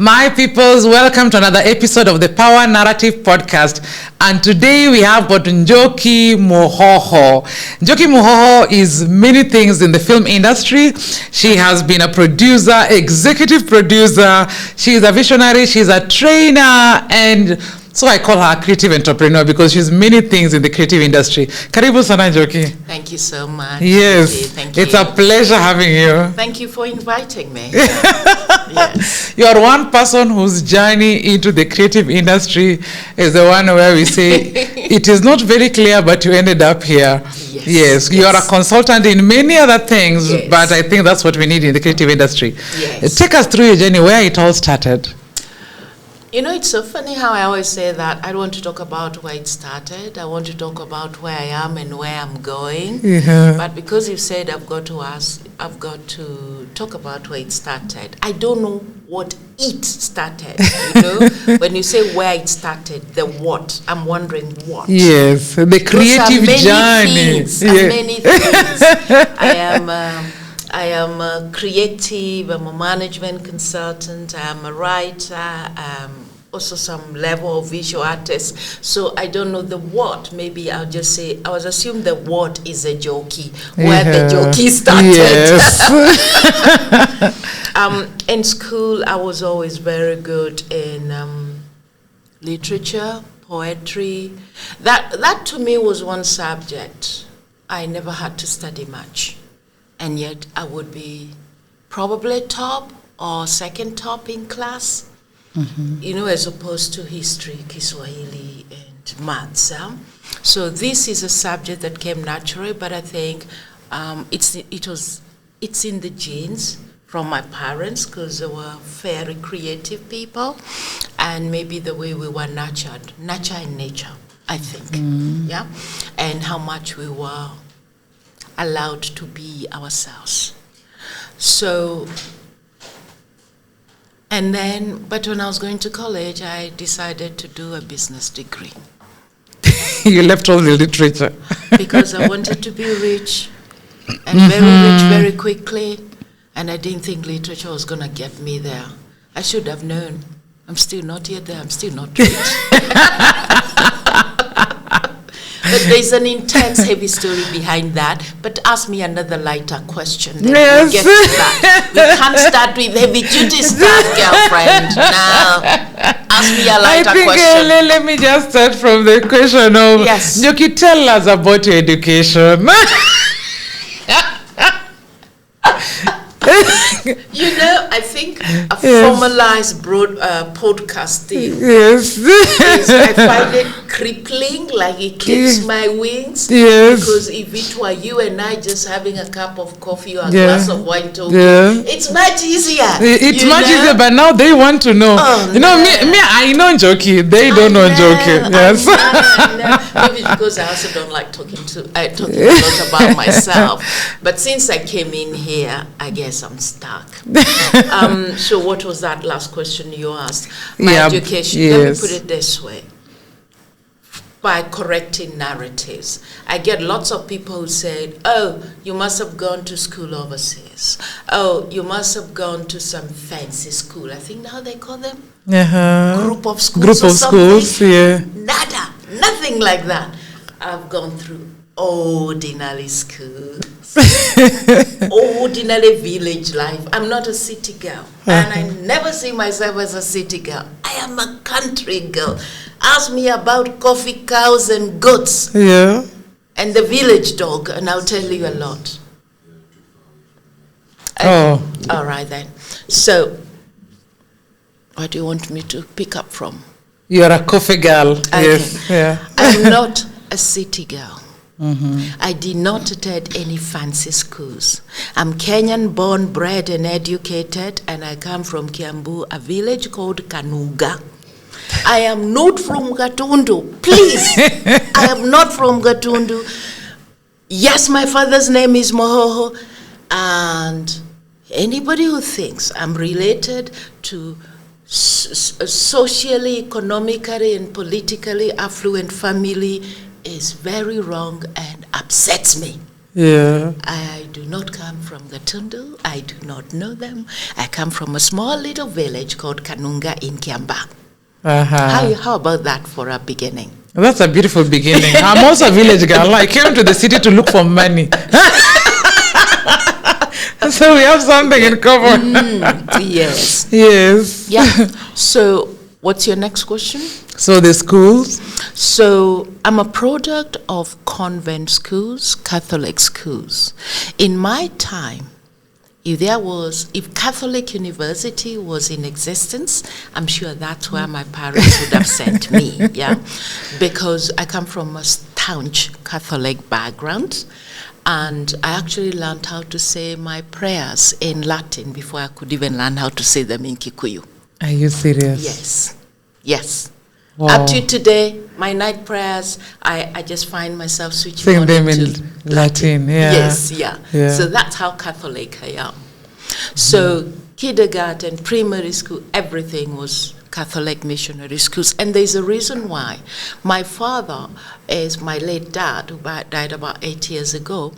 My peoples, welcome to another episode of the Power Narrative Podcast. And today we have got Njoki Muhoho. Njoki Muhoho is many things in the film industry. She has been a producer, executive producer. She is a visionary, she's a trainer, and so I call her a creative entrepreneur because she's many things in the creative industry. Karibu sana Njoki. Thank you so much. Yes, thank you. It's a pleasure having you. Thank you for inviting me. Yes. You are one person whose journey into the creative industry is the one where we say it is not very clear, but you ended up here. Yes. You are a consultant in many other things, but I think that's what we need in the creative industry. Yes. Take us through your journey, where it all started. You know, it's so funny how I always say that I don't want to talk about where it started. I want to talk about where I am and where I'm going. Yeah. But because you said I've got to talk about where it started. I don't know what it started, you know? When you say where it started, the what, I'm wondering what. Yes, the creative journey. Many things. I am a creative, I'm a management consultant, I am a writer, also some level of visual artist. So I don't know the what. Maybe I'll just say, I was assumed the what is a jokey, where the jokey started. Yes. In school, I was always very good in literature, poetry. That to me was one subject. I never had to study much. And yet I would be probably top or second top in class, you know, as opposed to history, Kiswahili, and maths. So this is a subject that came naturally, but I think it's in the genes from my parents because they were very creative people, and maybe the way we were nurtured in nature, I think, yeah, and how much we were allowed to be ourselves. So, and then, but when I was going to college, I decided to do a business degree. You left all the literature. Because I wanted to be rich, and very rich very quickly, and I didn't think literature was going to get me there. I should have known. I'm still not yet there, I'm still not rich. But there's an intense, heavy story behind that. But ask me another lighter question. Then we'll get to that. We can't start with heavy-duty stuff, girlfriend. Now, ask me a lighter question. Let me just start from the question of, yes. Njoki, tell us about your education. You know, I think a formalized podcasting I find it crippling, like it clips my wings. Yes. Because if it were you and I just having a cup of coffee or a glass of wine talking, it's much easier. It's much easier, but now they want to know. Oh, you know, me, I know Njoki. They don't know Njoki. Yes. I know. Maybe because I also don't like talking a lot about myself. But since I came in here, I guess I'm stuck. So what was that last question you asked? My education. Yes. Let me put it this way. By correcting narratives. I get lots of people who say, oh, you must have gone to school overseas. Oh, you must have gone to some fancy school. I think now they call them group of schools. Yeah. Nada, nothing like that. I've gone through ordinary schools. Ordinary village life. I'm not a city girl, and I never see myself as a city girl. I am a country girl. Ask me about coffee cows and goats, and the village dog, and I'll tell you a lot. All right then. So, what do you want me to pick up from? You're a coffee girl. Okay. Yes. Yeah. I'm not a city girl. I did not attend any fancy schools. I'm Kenyan born, bred and educated, and I come from Kiambu, a village called Kanuga. I am not from Gatundu. Please, I am not from Gatundu. Yes, my father's name is Muhoho, and anybody who thinks I'm related to socially, economically, and politically affluent family is very wrong and upsets me. Yeah. I do not come from the Tundu. I do not know them. I come from a small little village called Kanunga in Kiamba. How about that for a beginning? That's a beautiful beginning. I'm also a village girl. I came to the city to look for money. So we have something in common. Yes. Yes. Yeah. So what's your next question? So the schools? So I'm a product of convent schools, Catholic schools. In my time, if Catholic University was in existence, I'm sure that's where my parents would have sent me, yeah? Because I come from a staunch Catholic background, and I actually learned how to say my prayers in Latin before I could even learn how to say them in Kikuyu. Are you serious? Yes. Yes. Wow. Up to today, my night prayers, I just find myself switching Sing on them into in Latin, yeah. Yes, yeah. So that's how Catholic I am. So kindergarten, primary school, everything was Catholic missionary schools. And there's a reason why. My father, my late dad, who died about 8 years ago,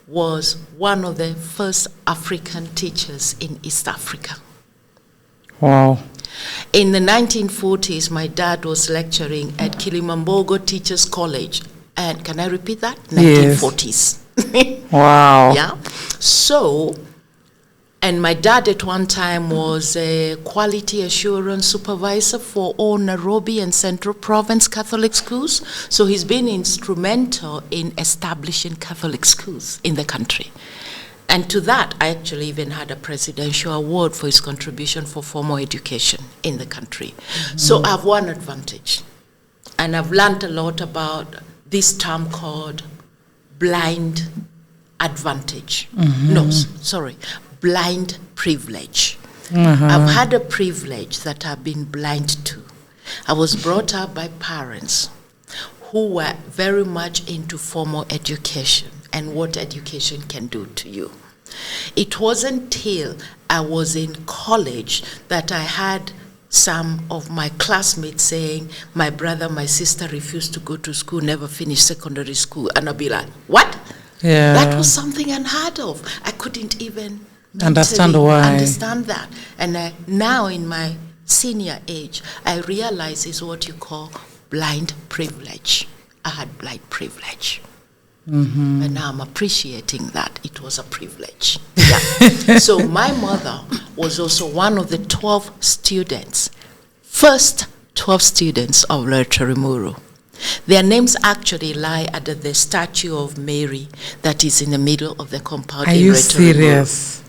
was one of the first African teachers in East Africa. Wow. In the 1940s, my dad was lecturing at Kilimambogo Teachers College. And can I repeat that? 1940s. Yes. Wow. Yeah. So, and my dad at one time was a quality assurance supervisor for all Nairobi and Central Province Catholic schools. So he's been instrumental in establishing Catholic schools in the country. And to that, I actually even had a presidential award for his contribution for formal education in the country. Mm-hmm. So I have one advantage. And I've learned a lot about this term called blind advantage. Mm-hmm. No, sorry, blind privilege. Mm-hmm. I've had a privilege that I've been blind to. I was brought up by parents who were very much into formal education and what education can do to you. It wasn't till I was in college that I had some of my classmates saying, my brother, my sister refused to go to school, never finished secondary school. And I'd be like, what? Yeah. That was something unheard of. I couldn't even understand that. And now in my senior age, I realize it's what you call blind privilege. I had blind privilege. Mm-hmm. And now I'm appreciating that it was a privilege. Yeah. So my mother was also one of the 12 students, first 12 students of Rimuru. Their names actually lie under the statue of Mary that is in the middle of the compound. Are you serious?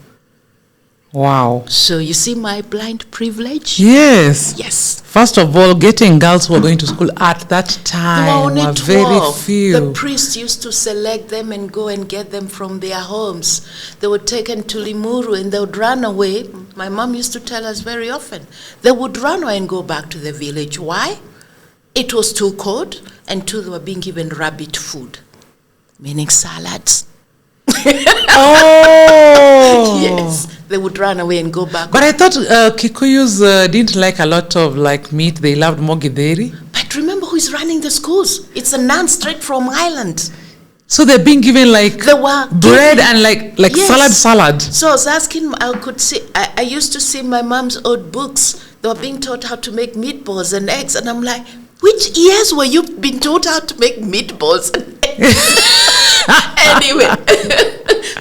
Wow. So you see my blind privilege? Yes. Yes. First of all, getting girls who were going to school at that time were very few. The priest used to select them and go and get them from their homes. They were taken to Limuru and they would run away. My mom used to tell us very often. They would run away and go back to the village. Why? It was too cold, and two, they were being given rabbit food, meaning salads. Oh! Yes, they would run away and go back. But I thought Kikuyus didn't like a lot of meat. They loved more githeri. But remember who is running the schools? It's a nun straight from Ireland. So they're being given bread and yes. salad. So I was asking, I used to see my mom's old books. They were being taught how to make meatballs and eggs, and I'm like, which years were you being taught how to make meatballs and eggs? Anyway,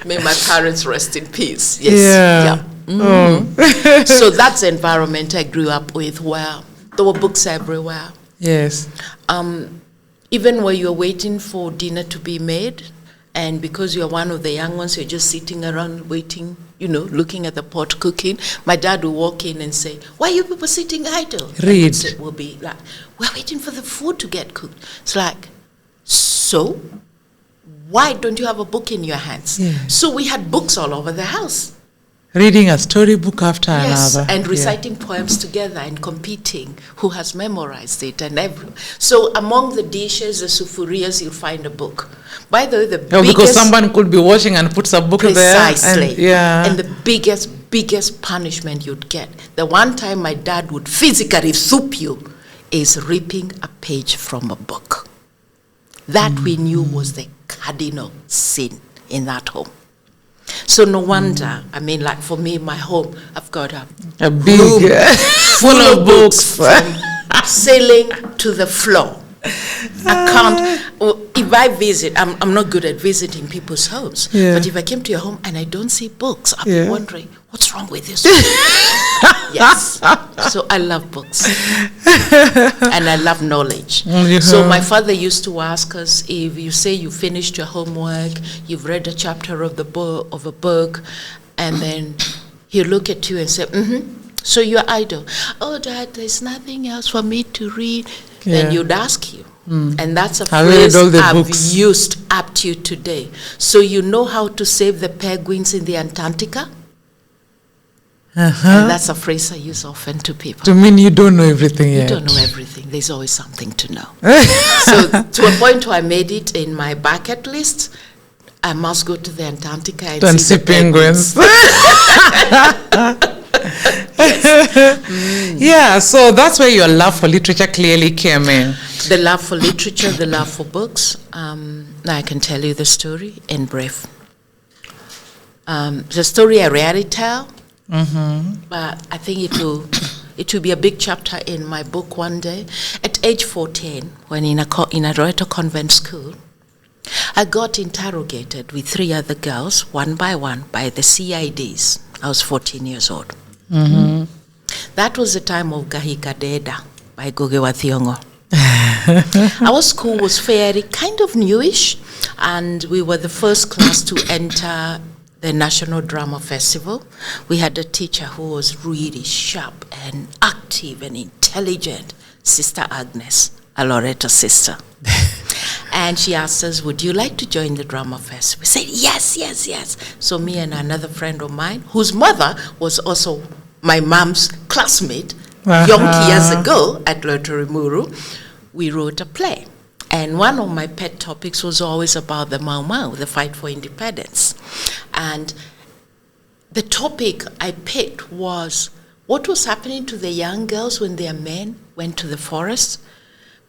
may my parents rest in peace. Yes. Yeah. Mm-hmm. So that's the environment I grew up with, where there were books everywhere. Yes. Even while you're waiting for dinner to be made, and because you're one of the young ones, you're just sitting around waiting, looking at the pot cooking. My dad will walk in and say, why are you people sitting idle? Read. And we'll be like, we're waiting for the food to get cooked. It's like, so why don't you have a book in your hands? Yeah. So we had books all over the house. Reading a storybook after yes, another. And reciting poems together and competing who has memorized it. So among the dishes, the sufurias, you'll find a book. By the way, because someone could be washing and puts a book precisely. there. And the biggest punishment you'd get, the one time my dad would physically soup you, is ripping a page from a book. That we knew was the cardinal sin. in that home. So no wonder, I mean, like for me, my home, I've got a big room full of books from ceiling to the floor. I can't, if I visit, I'm not good at visiting people's homes, but if I came to your home and I don't see books, I'll be wondering, what's wrong with this? Yes. So I love books. And I love knowledge. So my father used to ask us, if you say you finished your homework, you've read a chapter of a book, and then he'll look at you and say, so you're idle. Oh, Dad, there's nothing else for me to read. Then you'd ask you. And that's a phrase I've used up to today. So you know how to save the penguins in the Antarctica? And that's a phrase I use often to people. To mean you don't know everything yet. You don't know everything. There's always something to know. So to a point where I made it in my bucket list, I must go to the Antarctica and see the penguins. Yeah, so that's where your love for literature clearly came in. The love for literature, the love for books. Now I can tell you the story in brief. The story I rarely tell, but I think it will be a big chapter in my book one day. At age 14, when in a Royal Convent school, I got interrogated with 3 other girls, one by one, by the CIDs. I was 14 years old. That was the time of Gahikadeda by Ngugi wa Thiong'o. Our school was fairly kind of newish, and we were the first class to enter the National Drama Festival. We had a teacher who was really sharp and active and intelligent, Sister Agnes, a Loreto sister. And she asked us, would you like to join the drama festival? We said, yes, yes, yes. So me and another friend of mine, whose mother was also my mom's classmate, yonki years ago at Lotorimuru, we wrote a play. And one of my pet topics was always about the Mau Mau, the fight for independence. And the topic I picked was what was happening to the young girls when their men went to the forest.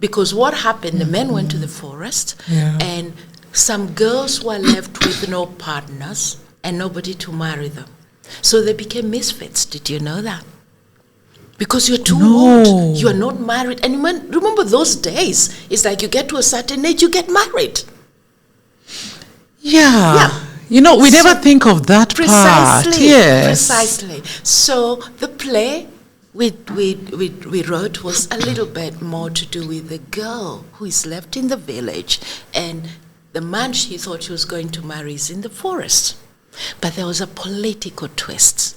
Because what happened, the men went to the forest, and some girls were left with no partners and nobody to marry them. So they became misfits. Did you know that? Because you're too old. You are not married. And remember those days, it's like you get to a certain age, you get married. Yeah. You know, we never think of that part. Yes. Precisely. So the play we wrote was a little bit more to do with the girl who is left in the village, and the man she thought she was going to marry is in the forest. But there was a political twist.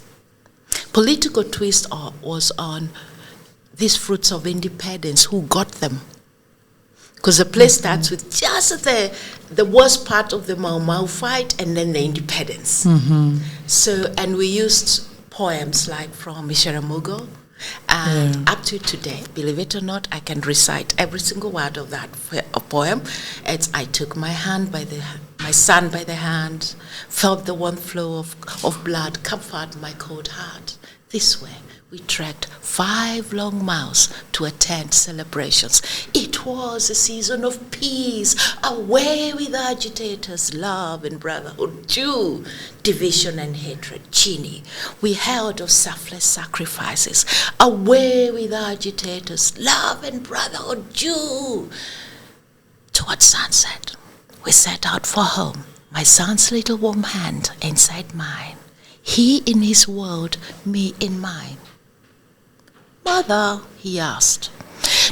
Political twist was on these fruits of independence, who got them. Because the play starts with just the worst part of the Mau Mau fight and then the independence. So, and we used poems like from Isharamugo, and up to today, believe it or not, I can recite every single word of that poem. It's, I took my son by the hand, felt the warm flow of blood, comfort my cold heart. This way, we trekked 5 long miles to attend celebrations. It was a season of peace, away with agitators, love and brotherhood, Jew, division and hatred, Chini. We held of selfless sacrifices, away with agitators, love and brotherhood, Jew. Towards sunset, we set out for home, my son's little warm hand inside mine. He in his world, me in mine. Mother, he asked,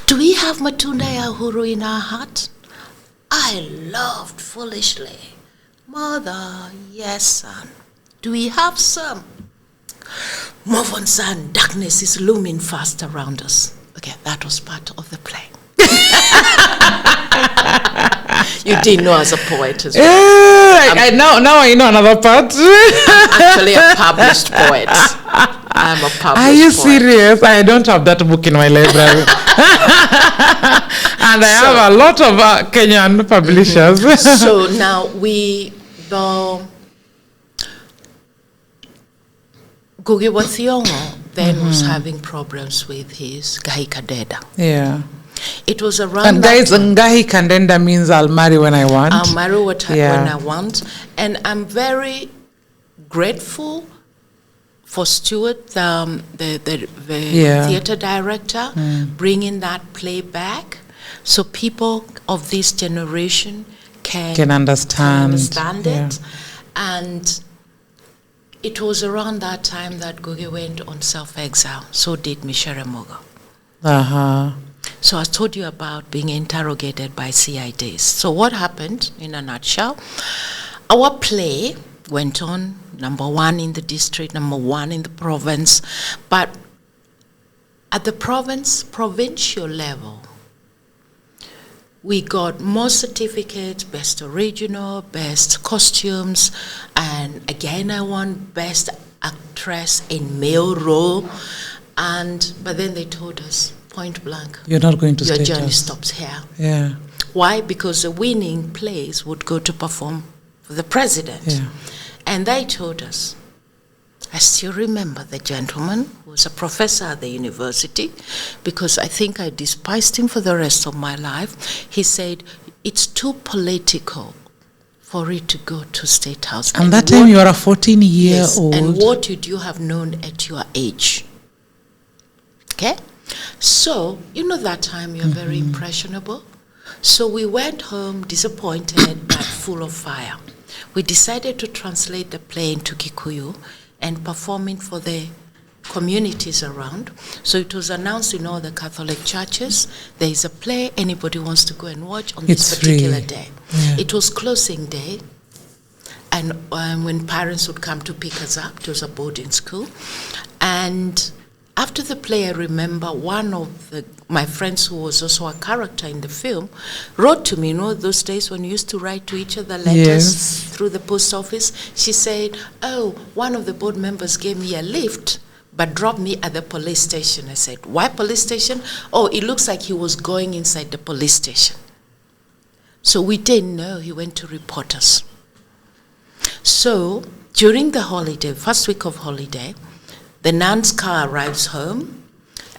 do we have matunda ya uhuru in our hut? I laughed foolishly. Mother, yes, son. Do we have some? Move on, son. Darkness is looming fast around us. Okay, that was part of the play. You didn't know as a poet as well. Now I know another part. I'm actually a published poet. I'm a published poet. Are you serious? I don't have that book in my library. And I have a lot of Kenyan publishers. So now Ngugi wa Thiong'o then was having problems with his Gahikadeda. Yeah. It was around And that guys, time. Ngahi Kandenda means I'll marry when I want. I'll marry when Yeah. I want. And I'm very grateful for Stuart, the Yeah. theater director, bringing that play back so people of this generation can understand Yeah. it. And it was around that time that Gugi went on self-exile. So did Michere Mogo. Uh-huh. So I told you about being interrogated by CIDs. So what happened, in a nutshell, our play went on, number 1 in the district, number 1 in the province. But at the provincial level, we got more certificates, best original, best costumes, and again I won best actress in male role. But then they told us, point blank, You're not going to your state journey us. stops here. Yeah. Why? Because the winning plays would go to perform for the president. Yeah. And they told us, I still remember the gentleman who was a professor at the university, because I think I despised him for the rest of my life. He said, it's too political for it to go to State House. And that time you were a 14-year-old. Yes, and what would you have known at your age? Okay? So, that time you're very impressionable. So we went home disappointed but full of fire. We decided to translate the play into Kikuyu and perform it for the communities around. So it was announced in all the Catholic churches, there is a play, anybody wants to go and watch on this particular free. day. Yeah. It was closing day, and when parents would come to pick us up, it was a boarding school. And after the play, I remember one of my friends who was also a character in the film wrote to me, those days when we used to write to each other letters Yes. through the post office. She said, one of the board members gave me a lift, but dropped me at the police station. I said, why police station? Oh, it looks like he was going inside the police station. So we didn't know he went to report us. So during the holiday, first week of holiday, the nun's car arrives home,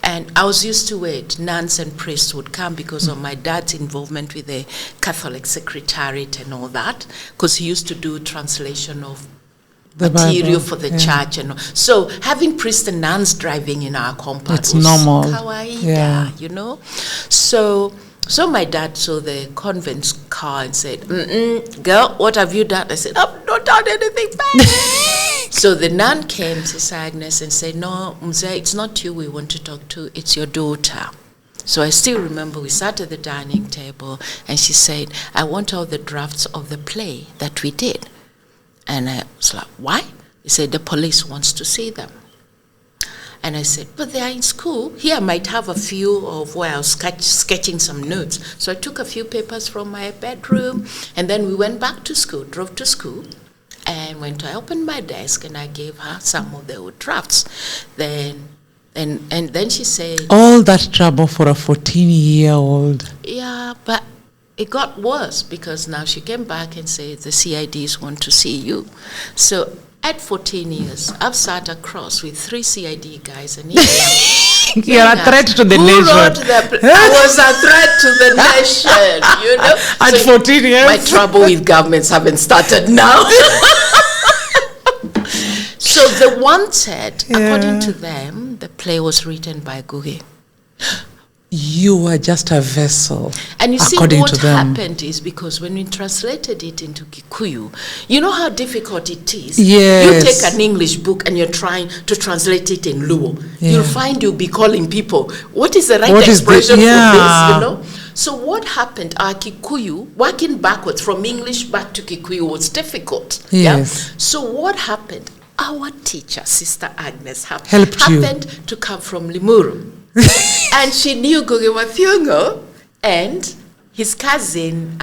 and I was used to it. Nuns and priests would come because of my dad's involvement with the Catholic Secretariat and all that, because he used to do translation of The material Bible, for the yeah. church. And all. So having priests and nuns driving in our compound It's was normal. kawaida, Yeah. So my dad saw the convent's car and said, girl, what have you done? I said, I've not done anything bad. So the nun came, Sister Agnes, and said, no, Mzee, it's not you we want to talk to, it's your daughter. So I still remember we sat at the dining table, and she said, I want all the drafts of the play that we did. And I was like, why? He said, the police wants to see them. And I said, but they are in school. Here I might have a few of where I was sketching some notes. So I took a few papers from my bedroom, and then we went back to school, drove to school, and when I opened my desk and I gave her some of the old drafts. Then she said, All that trouble for a 14-year-old. yeah, but it got worse because now she came back and said, the CIDs want to see you. So at 14 years, I've sat across with 3 CID guys and You're a threat to the who nation. wrote I was a threat to the nation, At So 14 years? my trouble with governments haven't started now. So the Wanted, according to them, the play was written by Gugi. You were just a vessel, And you see, according what to them. happened is because when we translated it into Kikuyu, you know how difficult it is? Yes. You take an English book and you're trying to translate it in Luo. Yeah. You'll find you'll be calling people, what is the right What is expression the- for yeah. this, So what happened, our Kikuyu, working backwards from English back to Kikuyu was difficult. Yes. So what happened? Our teacher, Sister Agnes, Helped you. happened to come from Limuru. And she knew Gugi Wathiongo and his cousin,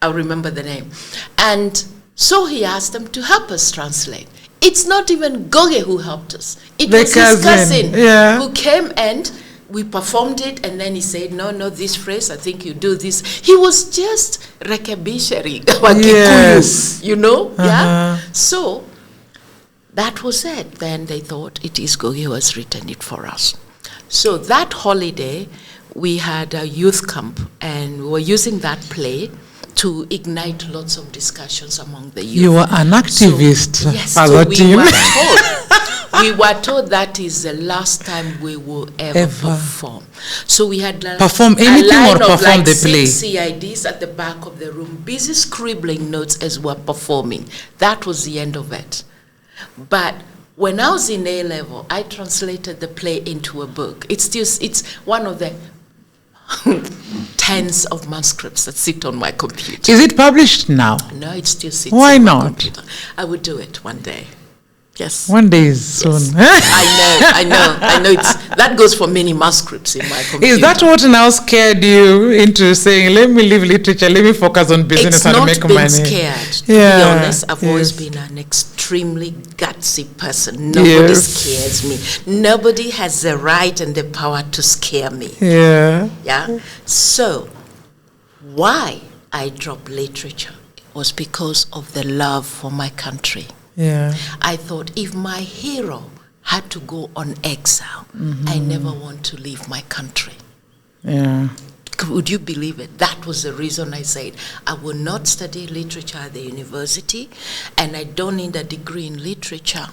I'll remember the name. And so he asked them to help us translate. It's not even Gugi who helped us. It The was cousin, his cousin yeah. who came, and we performed it, and then he said, no, this phrase, I think you do this. He was just rekebisheri, Yes. Yeah? So that was it. Then they thought it is Gugi who has written it for us. So that holiday, we had a youth camp, and we were using that play to ignite lots of discussions among the youth. You were an activist, so, yes, for so the team. we were told that is the last time we will ever perform. So we had perform anything or perform the play? 6 CIDs at the back of the room, busy scribbling notes as we're performing. That was the end of it. But when I was in A level, I translated the play into a book. It's one of the tens of manuscripts that sit on my computer. Is it published now? No, it still sits Why on my not? computer. I would do it one day. Yes. One day is soon. I know. That goes for many manuscripts in my computer. Is that what now scared you into saying, let me leave literature, let me focus on business and make money? It's not been scared. To be honest, I've always been an extremely gutsy person. Nobody scares me. Nobody has the right and the power to scare me. Yeah. So, why I dropped literature was because of the love for my country. Yeah. I thought if my hero had to go on exile, I never want to leave my country. Yeah. Would you believe it? That was the reason I said I will not study literature at the university, and I don't need a degree in literature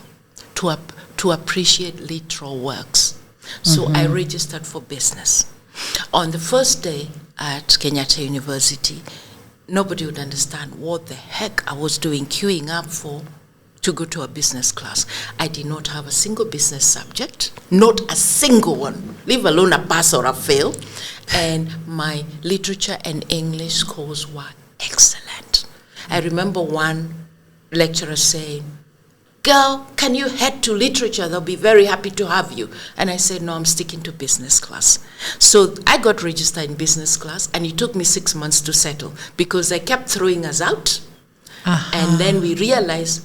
to appreciate literal works. So I registered for business. On the first day at Kenyatta University, nobody would understand what the heck I was doing, queuing up for to go to a business class. I did not have a single business subject, not a single one, leave alone a pass or a fail. And my literature and English scores were excellent. I remember one lecturer saying, "Girl, can you head to literature? They'll be very happy to have you." And I said, "No, I'm sticking to business class." So I got registered in business class, and it took me 6 months to settle because they kept throwing us out. And then we realized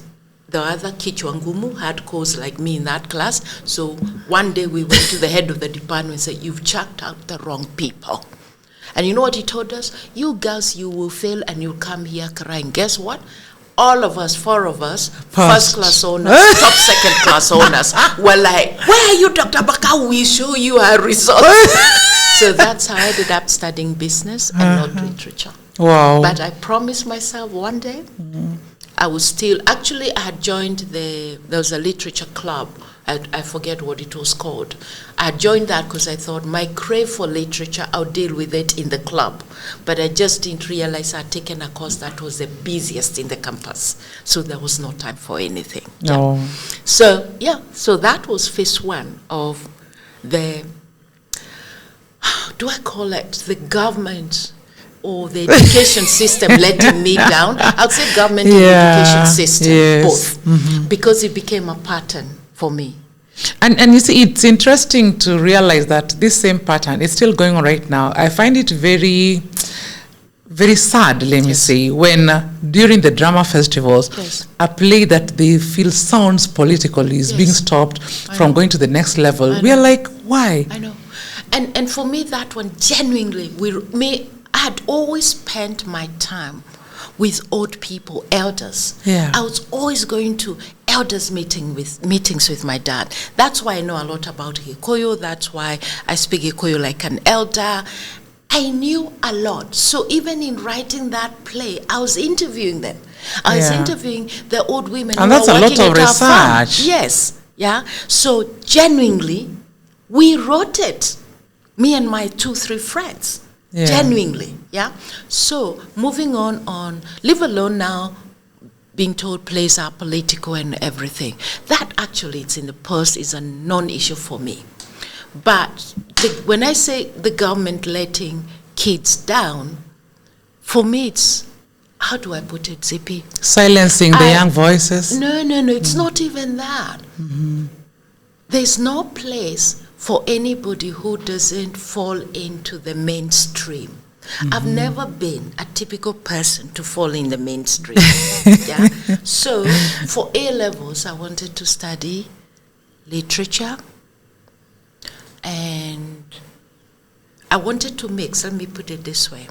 the other Kichwangumu had course like me in that class. So one day we went to the head of the department and said, "You've chucked out the wrong people." And you know what he told us? "You girls, you will fail and you'll come here crying." Guess what? All of us, 4 of us, first class owners, top second class owners, were like, "Where are you, Dr. Baka? We show you our results." So that's how I ended up studying business and not literature. Wow. But I promised myself one day I was still, actually I had joined there was a literature club, I forget what it was called. I joined that because I thought my crave for literature, I'll deal with it in the club. But I just didn't realize I'd taken a course that was the busiest in the campus. So there was no time for anything. No. So that was phase 1 of the, how do I call it, the government or the education system letting me down. I'll say government and education system, both, because it became a pattern for me. And you see, it's interesting to realize that this same pattern is still going on right now. I find it very, very sad, let me say, when during the drama festivals, a play that they feel sounds political is being stopped from going to the next level. We are like, why? I know. And for me, that one, genuinely, I had always spent my time with old people, elders. Yeah. I was always going to elders meetings with my dad. That's why I know a lot about Gikuyu. That's why I speak Gikuyu like an elder. I knew a lot. So even in writing that play, I was interviewing them. I was interviewing the old women and who that's were a lot working of at our farm. research. Yes. Yeah. So genuinely, we wrote it. Me and my 2-3 friends. Yeah. Genuinely, yeah. So moving on, leave alone now being told plays are political and everything. That actually, it's in the post, is a non-issue for me. But when I say the government letting kids down, for me it's, how do I put it, Zippy? Silencing the young voices? No, it's not even that. There's no place for anybody who doesn't fall into the mainstream. I've never been a typical person to fall in the mainstream. Yeah. So for A levels, I wanted to study literature, and I wanted to mix. Let me put it this way: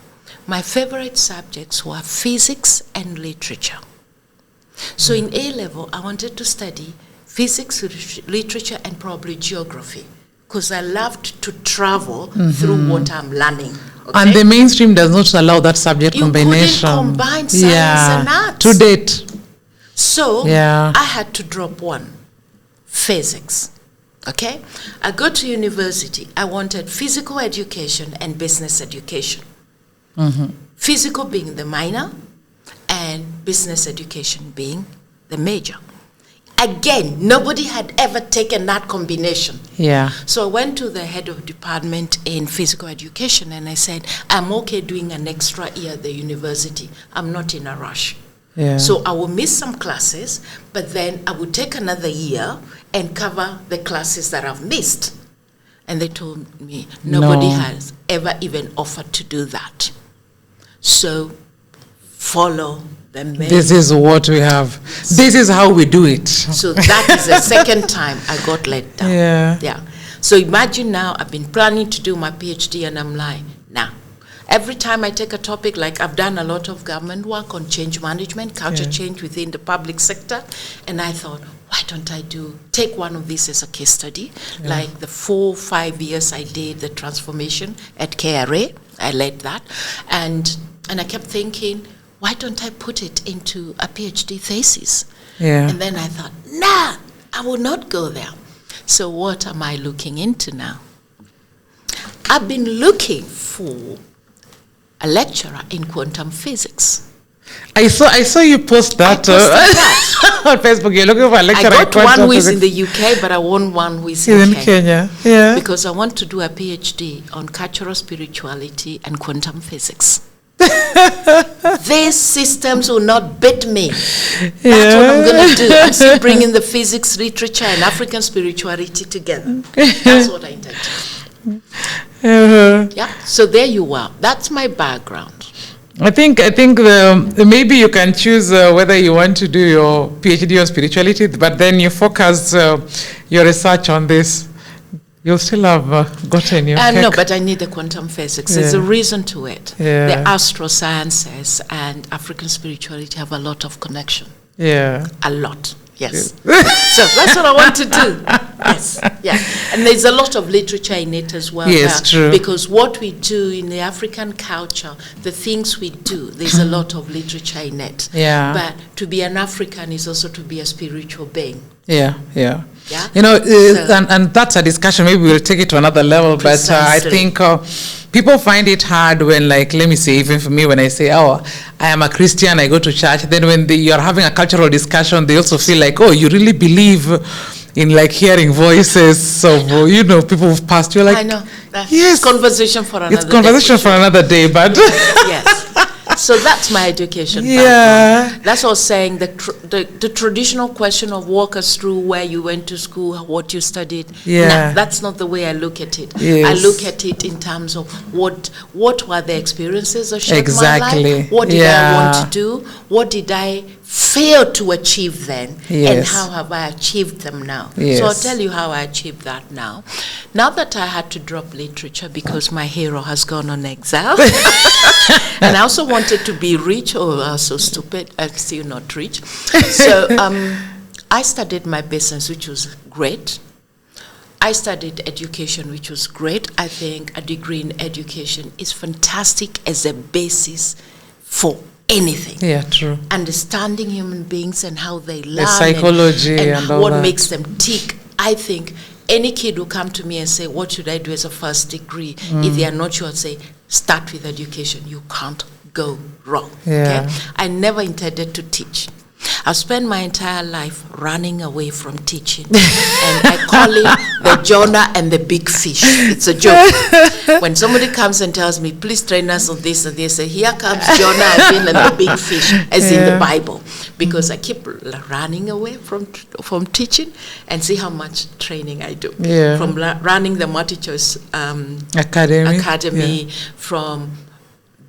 my favorite subjects were physics and literature. So in A level, I wanted to study physics, literature, and probably geography, because I loved to travel through what I'm learning. Okay? And the mainstream does not allow that subject combination. You couldn't combine science and arts. To date. So I had to drop one, physics. Okay? I go to university. I wanted physical education and business education. Physical being the minor and business education being the major. Again, nobody had ever taken that combination. Yeah. So I went to the head of department in physical education and I said, I'm okay doing an extra year at the university. I'm not in a rush. Yeah. So I will miss some classes, but then I will take another year and cover the classes that I've missed. And they told me nobody has ever even offered to do that. So follow the main. This is what we have. This is how we do it. So that is the second time I got let down. Yeah. So imagine now I've been planning to do my PhD and I'm like, nah. Every time I take a topic, like I've done a lot of government work on change management, culture change within the public sector, and I thought, why don't I take one of these as a case study? Like the 4-5 years I did the transformation at KRA, I led that, and I kept thinking, why don't I put it into a PhD thesis? And then I thought, nah, I will not go there. So what am I looking into now? I've been looking for a lecturer in quantum physics. I saw you post that, on Facebook. You're looking for a lecturer I got one who is in the UK, but I want one who is in Kenya. Yeah. Because I want to do a PhD on cultural spirituality and quantum physics. These systems will not beat me. That's what I'm going to do. I'm still bringing the physics, literature, and African spirituality together. That's what I intend to do. So there you are. That's my background. I think maybe you can choose whether you want to do your PhD on spirituality, but then you focus your research on this. You'll still have gotten your No, but I need the quantum physics. There's a reason to it. The astro sciences and African spirituality have a lot of connection. A lot. Yes. So that's what I want to do. Yes. Yeah. And there's a lot of literature in it as well. Yes, true. Because what we do in the African culture, the things we do, there's a lot of literature in it. But to be an African is also to be a spiritual being. You know, and that's a discussion. Maybe we'll take it to another level. Precisely. But I think people find it hard when, like, let me say, even for me, when I say, oh, I am a Christian, I go to church. Then when you're having a cultural discussion, they also feel like, oh, you really believe in, like, hearing voices of, you know, people who've passed. You're like, I know. Yes. Conversation for another day. It's conversation for another day, but... Yes. So that's my education background. That's what I was saying, the traditional question of walk us through where you went to school, what you studied. Nah, that's not the way I look at it. I look at it in terms of what were the experiences that shaped my life? What did I want to do? What did I fail to achieve then? And how have I achieved them now? So I'll tell you how I achieved that now. Now that I had to drop literature because my hero has gone on exile. And I also wanted to be rich. Oh, I was so stupid. I'm still not rich. So I studied my business, which was great. I studied education, which was great. I think a degree in education is fantastic as a basis for anything. True. Understanding human beings and how they learn. The psychology and all what that. makes them tick. I think any kid will come to me and say, what should I do as a first degree? If they are not sure, I'd say, start with education. You can't go wrong. Okay? I never intended to teach. I've spent my entire life running away from teaching. And I call it the Jonah and the big fish. It's a joke. When somebody comes and tells me, please train us on this and this, I say, here comes Jonah again and the big fish, as in the Bible. Because I keep running away from teaching, and see how much training I do. From running the multi-choice academy, from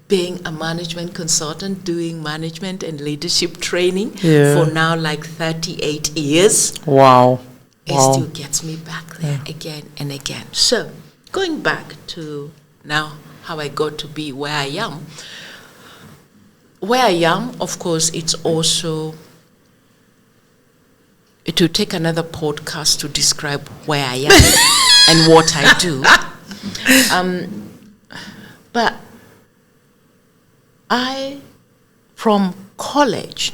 being a management consultant, doing management and leadership training for now like 38 years. Wow. It still gets me back there again and again. So, going back to now how I got to be where I am. Where I am, of course, it's also, it will take another podcast to describe where I am. and what I do. But from college,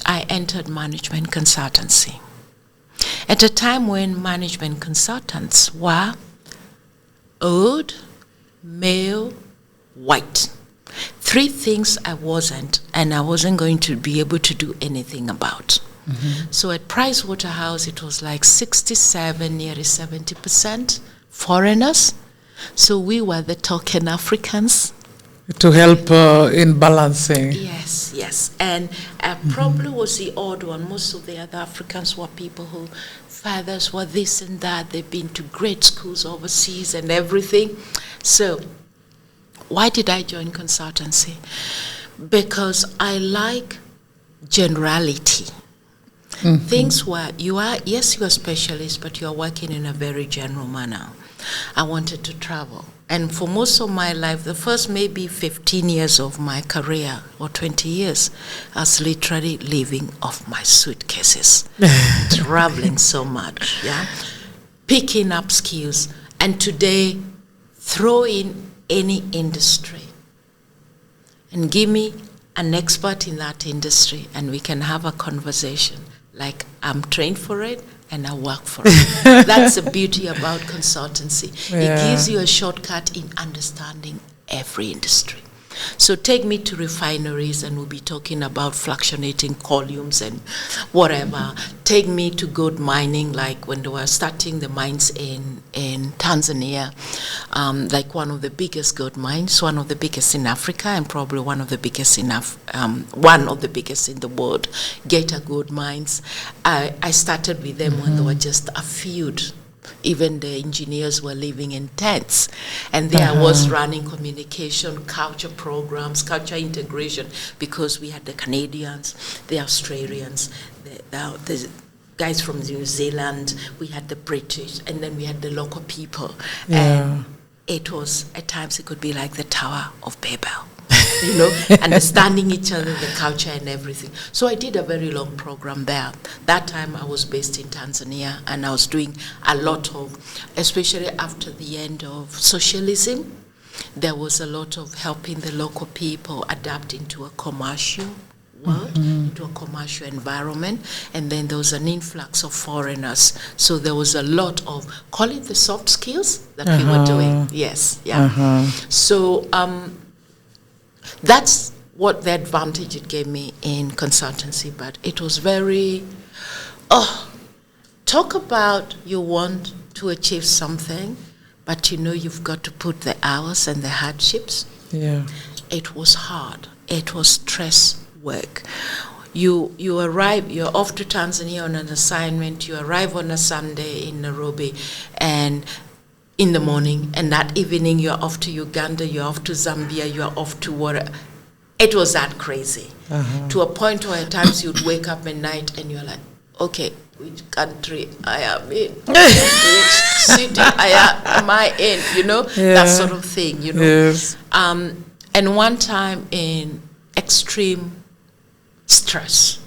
I entered management consultancy at a time when management consultants were old, male, white. 3 things I wasn't, and I wasn't going to be able to do anything about. So at Pricewaterhouse, it was like 67, nearly 70% foreigners. So we were the token Africans. To help in balancing. Yes. And I probably was the odd one. Most of the other Africans were people who fathers were this and that. They've been to great schools overseas and everything. So why did I join consultancy? Because I like generality. Things where you are a specialist, but you are working in a very general manner. I wanted to travel. And for most of my life, the first maybe 15 years of my career, or 20 years, I was literally living off my suitcases, traveling so much, picking up skills. And today, throw in any industry and give me an expert in that industry, and we can have a conversation. Like, I'm trained for it, and I work for it. That's the beauty about consultancy. It gives you a shortcut in understanding every industry. So take me to refineries, and we'll be talking about fluctuating columns and whatever. Take me to gold mining, like when they were starting the mines in Tanzania, like one of the biggest gold mines, one of the biggest in Africa, and probably one of the biggest in the world, Geita Gold Mines. I started with them when they were just a feud. Even the engineers were living in tents. And there I was running communication, culture programs, culture integration, because we had the Canadians, the Australians, the guys from New Zealand, we had the British, and then we had the local people. And it was, at times it could be like the Tower of Babel. Understanding each other, the culture and everything. So I did a very long program there. That time I was based in Tanzania, and I was doing a lot of, especially after the end of socialism, there was a lot of helping the local people adapt into a commercial world, into a commercial environment, and then there was an influx of foreigners. So there was a lot of, call it the soft skills that we were doing. So that's what the advantage it gave me in consultancy, but it was very, talk about you want to achieve something, but you've got to put the hours and the hardships. It was hard. It was stress work. You arrive, you're off to Tanzania on an assignment, you arrive on a Sunday in Nairobi, and in the morning, and that evening you're off to Uganda, you're off to Zambia, you're off to whatever. It was that crazy. To a point where at times you'd wake up at night and you're like, okay, which country I am in? Which city am I in? That sort of thing, Yes. And one time in extreme stress,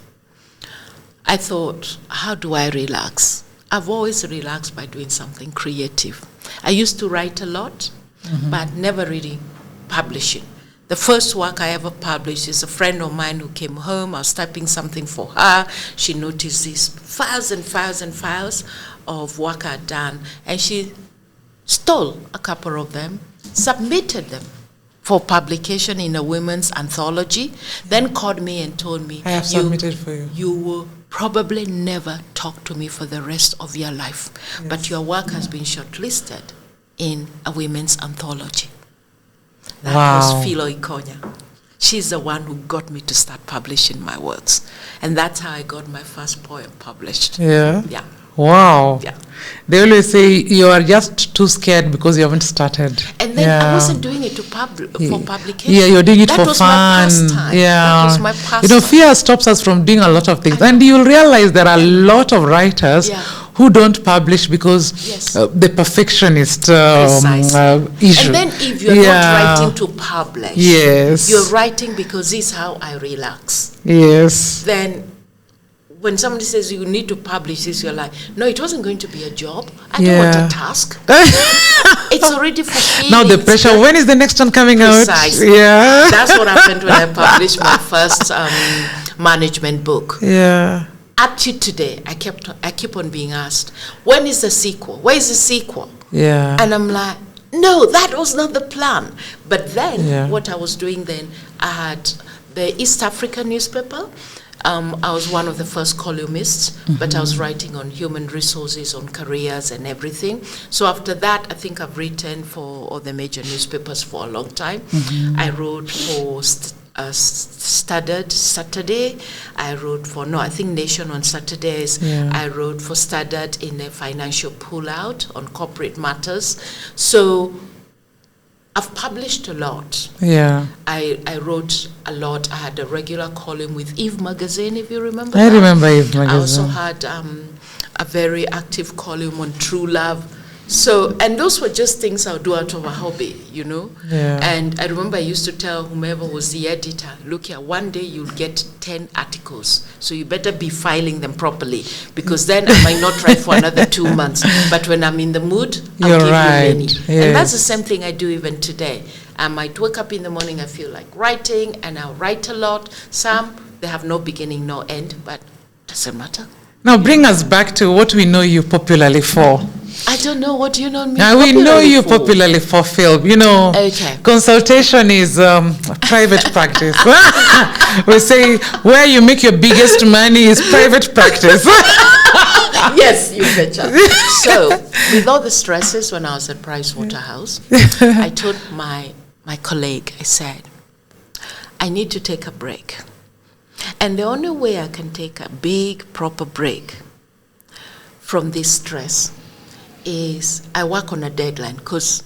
I thought, how do I relax? I've always relaxed by doing something creative. I used to write a lot, but never really publishing. The first work I ever published is a friend of mine who came home. I was typing something for her. She noticed these files and files and files of work I'd done, and she stole a couple of them, submitted them for publication in a women's anthology, then called me and told me, I have submitted for you. You will probably never talk to me for the rest of your life, but your work has been shortlisted in a women's anthology. That was Philo Ikonya. She's the one who got me to start publishing my works. And that's how I got my first poem published. Yeah? Yeah. Wow. Yeah. They always say you are just too scared because you haven't started. And then I wasn't doing it for publication. Yeah, you're doing it that for was fun. My pastime. Yeah. That was my pastime. Fear stops us from doing a lot of things. And you'll realize there are a lot of writers who don't publish because the perfectionist issue. And then if you're not writing to publish, you're writing because this is how I relax. Yes. Then when somebody says you need to publish this, you're like, no, it wasn't going to be a job. I don't want a task. It's already fulfilling. Now the pressure, when is the next one coming Precisely. out? Yeah. That's what happened when I published my first management book. Yeah. Up to today, I keep on being asked, when is the sequel? Where is the sequel? Yeah. And I'm like, no, that was not the plan. But then, what I was doing then, I had the East African newspaper. I was one of the first columnists, but I was writing on human resources, on careers and everything. So after that, I think I've written for all the major newspapers for a long time. I wrote for Standard Saturday. I wrote for, Nation on Saturdays. I wrote for Standard in a financial pullout on corporate matters. So I've published a lot. Yeah. I wrote a lot. I had a regular column with Eve magazine, if you remember I that. remember Eve magazine. I also had a very active column on true love. So, and those were just things I would do out of a hobby, Yeah. And I remember I used to tell whomever was the editor, look here, one day you'll get 10 articles. So you better be filing them properly, because then I might not write for another 2 months. But when I'm in the mood, I'll give you many. Yes. And that's the same thing I do even today. I might wake up in the morning, I feel like writing, and I'll write a lot. Some, they have no beginning, no end, but doesn't matter. Now bring us back to what we know you popularly for. I don't know. What do you know me? Now we know you popularly for film. Okay. Consultation is private practice. We say where you make your biggest money is private practice. Yes, you betcha. So, with all the stresses when I was at Price Waterhouse, I told my colleague, I said, I need to take a break. And the only way I can take a big, proper break from this stress is I work on a deadline, because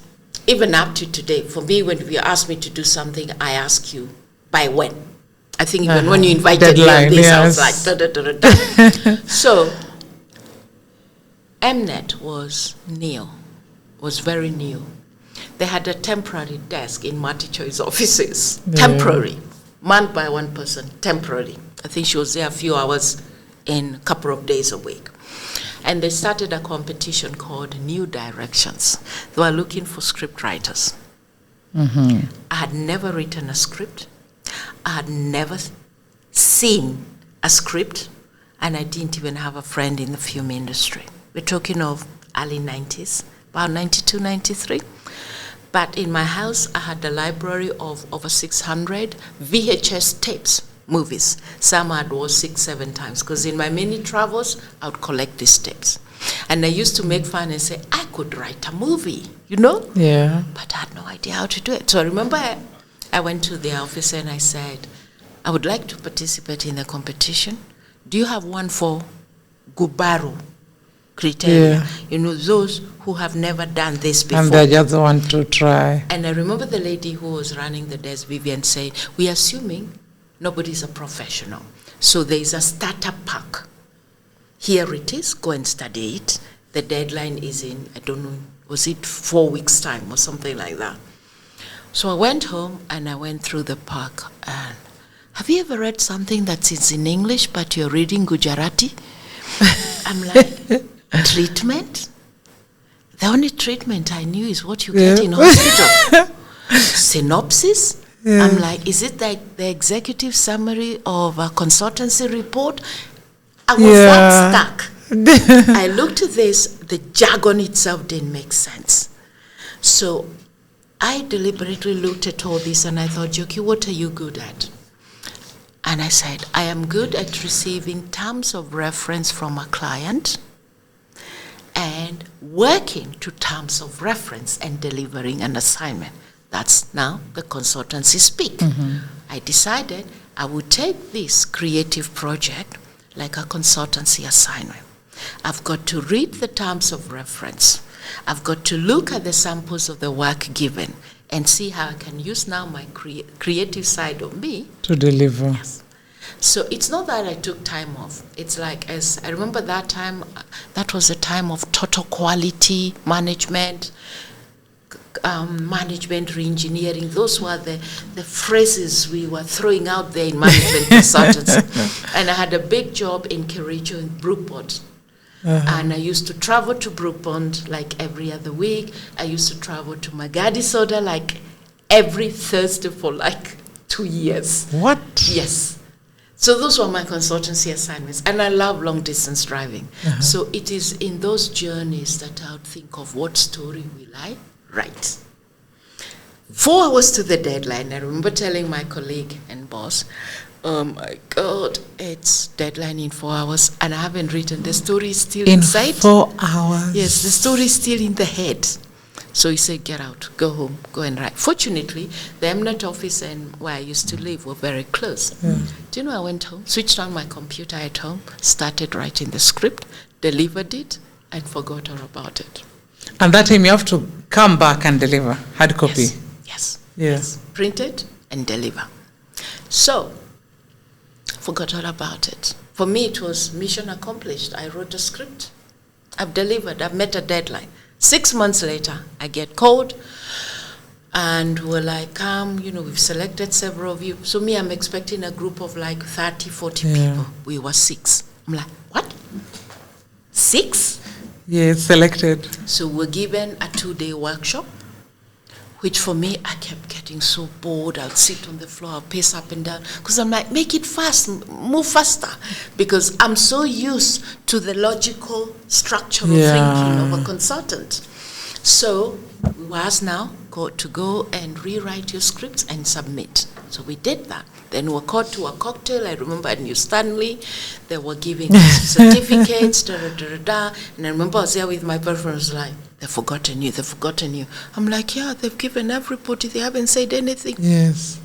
even up to today, for me, when you ask me to do something, I ask you, by when? I think even when you invited deadline, me on this, yes. I was like, da-da-da-da-da. So, Mnet was new, was very new. They had a temporary desk in Marty Choi's offices, temporary, manned by one person, temporary. I think she was there a few hours in a couple of days a week. And they started a competition called New Directions. They were looking for script writers. I had never written a script. I had never seen a script. And I didn't even have a friend in the film industry. We're talking of early 90s, about 92, 93. But in my house, I had a library of over 600 VHS tapes. Movies. Some I'd watched 6, 7 times, because in my many travels, I would collect these tapes. And I used to make fun and say, I could write a movie, Yeah. But I had no idea how to do it. So I remember I went to the office and I said, I would like to participate in the competition. Do you have one for Gubaru criteria? Those who have never done this before. And they just want to try. And I remember the lady who was running the desk, Vivian, saying, we're assuming nobody's a professional. So there is a starter pack. Here it is, go and study it. The deadline is in, I don't know, was it 4 weeks' time or something like that? So I went home and I went through the pack. And have you ever read something that's in English but you're reading Gujarati? I'm like, treatment? The only treatment I knew is what you get in hospital. Synopsis? Yeah. I'm like, is it like the executive summary of a consultancy report? I was that stuck. I looked at this, the jargon itself didn't make sense. So I deliberately looked at all this and I thought, Njoki, what are you good at? And I said, I am good at receiving terms of reference from a client and working to terms of reference and delivering an assignment. That's now the consultancy speak. I decided I would take this creative project like a consultancy assignment. I've got to read the terms of reference. I've got to look at the samples of the work given and see how I can use now my creative side of me to deliver. Yes. So it's not that I took time off. It's like, as I remember that time, that was a time of total quality management. management re-engineering. Those were the phrases we were throwing out there in management consultancy. And I had a big job in Kericho in Brookport. And I used to travel to Brookport like every other week. I used to travel to Magadi Soda like every Thursday for like 2 years. What? Yes. So those were my consultancy assignments. And I love long distance driving. So it is in those journeys that I would think of what story will I write. 4 hours to the deadline. I remember telling my colleague and boss, oh my God, it's deadline in 4 hours and I haven't written. The story is still inside. 4 hours? Yes, the story is still in the head. So he said, get out, go home, go and write. Fortunately, the Eminent office and where I used to live were very close. Do you know, I went home, switched on my computer at home, started writing the script, delivered it, and forgot all about it. And that time you have to come back and deliver, hard copy. Yes. Print it and deliver. So, forgot all about it. For me, it was mission accomplished. I wrote a script. I've delivered. I've met a deadline. 6 months later, I get called, and we're like, we've selected several of you. So me, I'm expecting a group of like 30, 40 people. We were 6. I'm like, what? 6? Yes, selected. So we're given a 2-day workshop, which for me, I kept getting so bored. I'd sit on the floor, I'd pace up and down, because I'm like, make it fast, move faster, because I'm so used to the logical structural thinking of a consultant. So we were asked now to go and rewrite your scripts and submit. So we did that. Then we were called to a cocktail. I remember at New Stanley, they were giving us certificates, and I remember I was there with my boyfriend, was like, they've forgotten you. I'm like, yeah, they've given everybody, they haven't said anything. Yes.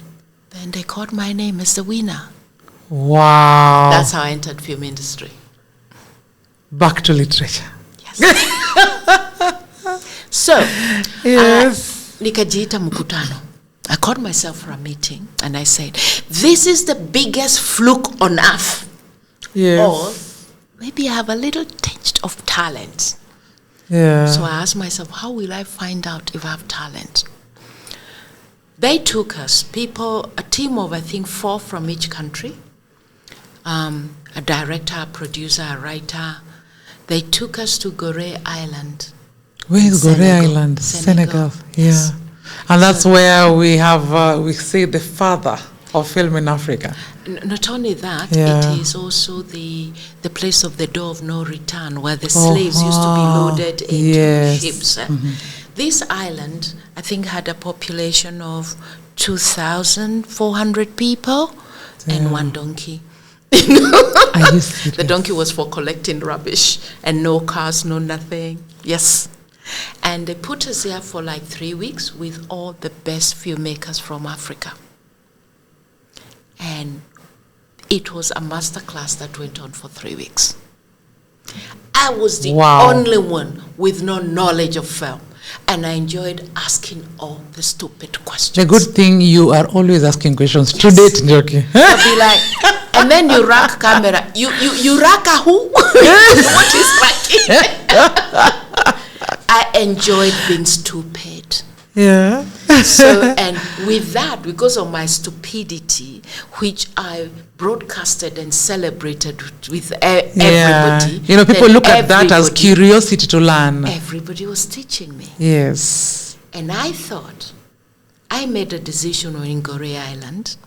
Then they called my name as the winner. Wow. That's how I entered film industry. Back to literature. Yes. So, yes. Nikajiita mkutano. I called myself for a meeting and I said, this is the biggest fluke on earth. Yes. Or maybe I have a little tinge of talent. Yeah. So I asked myself, how will I find out if I have talent? They took us, a team of, I think, 4 from each country, a director, a producer, a writer. They took us to Gorée Island. Where is Gorée Island? Senegal. Yes. Yeah. And that's where we have, we say, the father of film in Africa. Not only that, it is also the place of the door of no return, where the slaves used to be loaded into ships. This island, I think, had a population of 2,400 people and 1 donkey. The donkey was for collecting rubbish, and no cars, no nothing. Yes. And they put us there for like 3 weeks with all the best filmmakers from Africa. And it was a master class that went on for 3 weeks. I was the only one with no knowledge of film. And I enjoyed asking all the stupid questions. The good thing, you are always asking questions. To date, Njoki. I'll be like, and then you rack camera. You rack a who? What is racking? I enjoyed being stupid. Yeah. So, and with that, because of my stupidity, which I broadcasted and celebrated with everybody. You know, people look at that as curiosity to learn. Everybody was teaching me. Yes. And I thought, I made a decision on Gorée Island.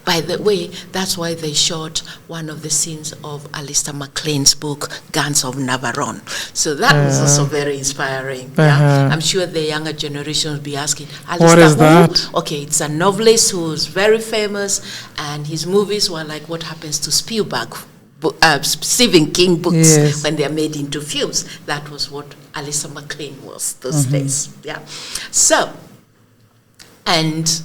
By the way, that's why they shot one of the scenes of Alistair MacLean's book, Guns of Navarone. So that was also very inspiring. Yeah? I'm sure the younger generation will be asking, Alistair, what is that? Okay, it's a novelist who's very famous, and his movies were like What Happens to Spielberg, Stephen King books when they're made into films. That was what Alistair MacLean was those days. Yeah. So, and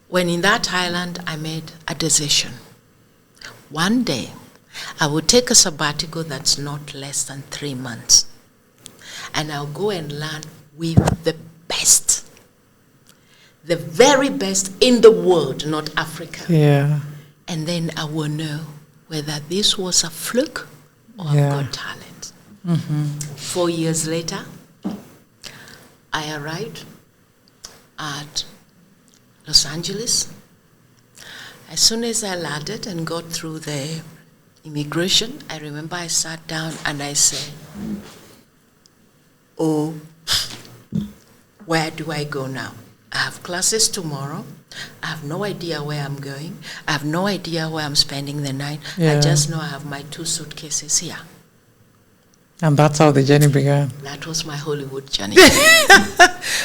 when in that island, I made a decision. One day, I would take a sabbatical that's not less than 3 months. And I'll go and learn with the best. The very best in the world, not Africa. Yeah. And then I will know whether this was a fluke or I've got talent. 4 years later, I arrived at Los Angeles. As soon as I landed and got through the immigration, I remember I sat down and I said, oh, where do I go now? I have classes tomorrow. I have no idea where I'm going. I have no idea where I'm spending the night. Yeah. I just know I have my 2 suitcases here. And that's how the journey began. That was my Hollywood journey.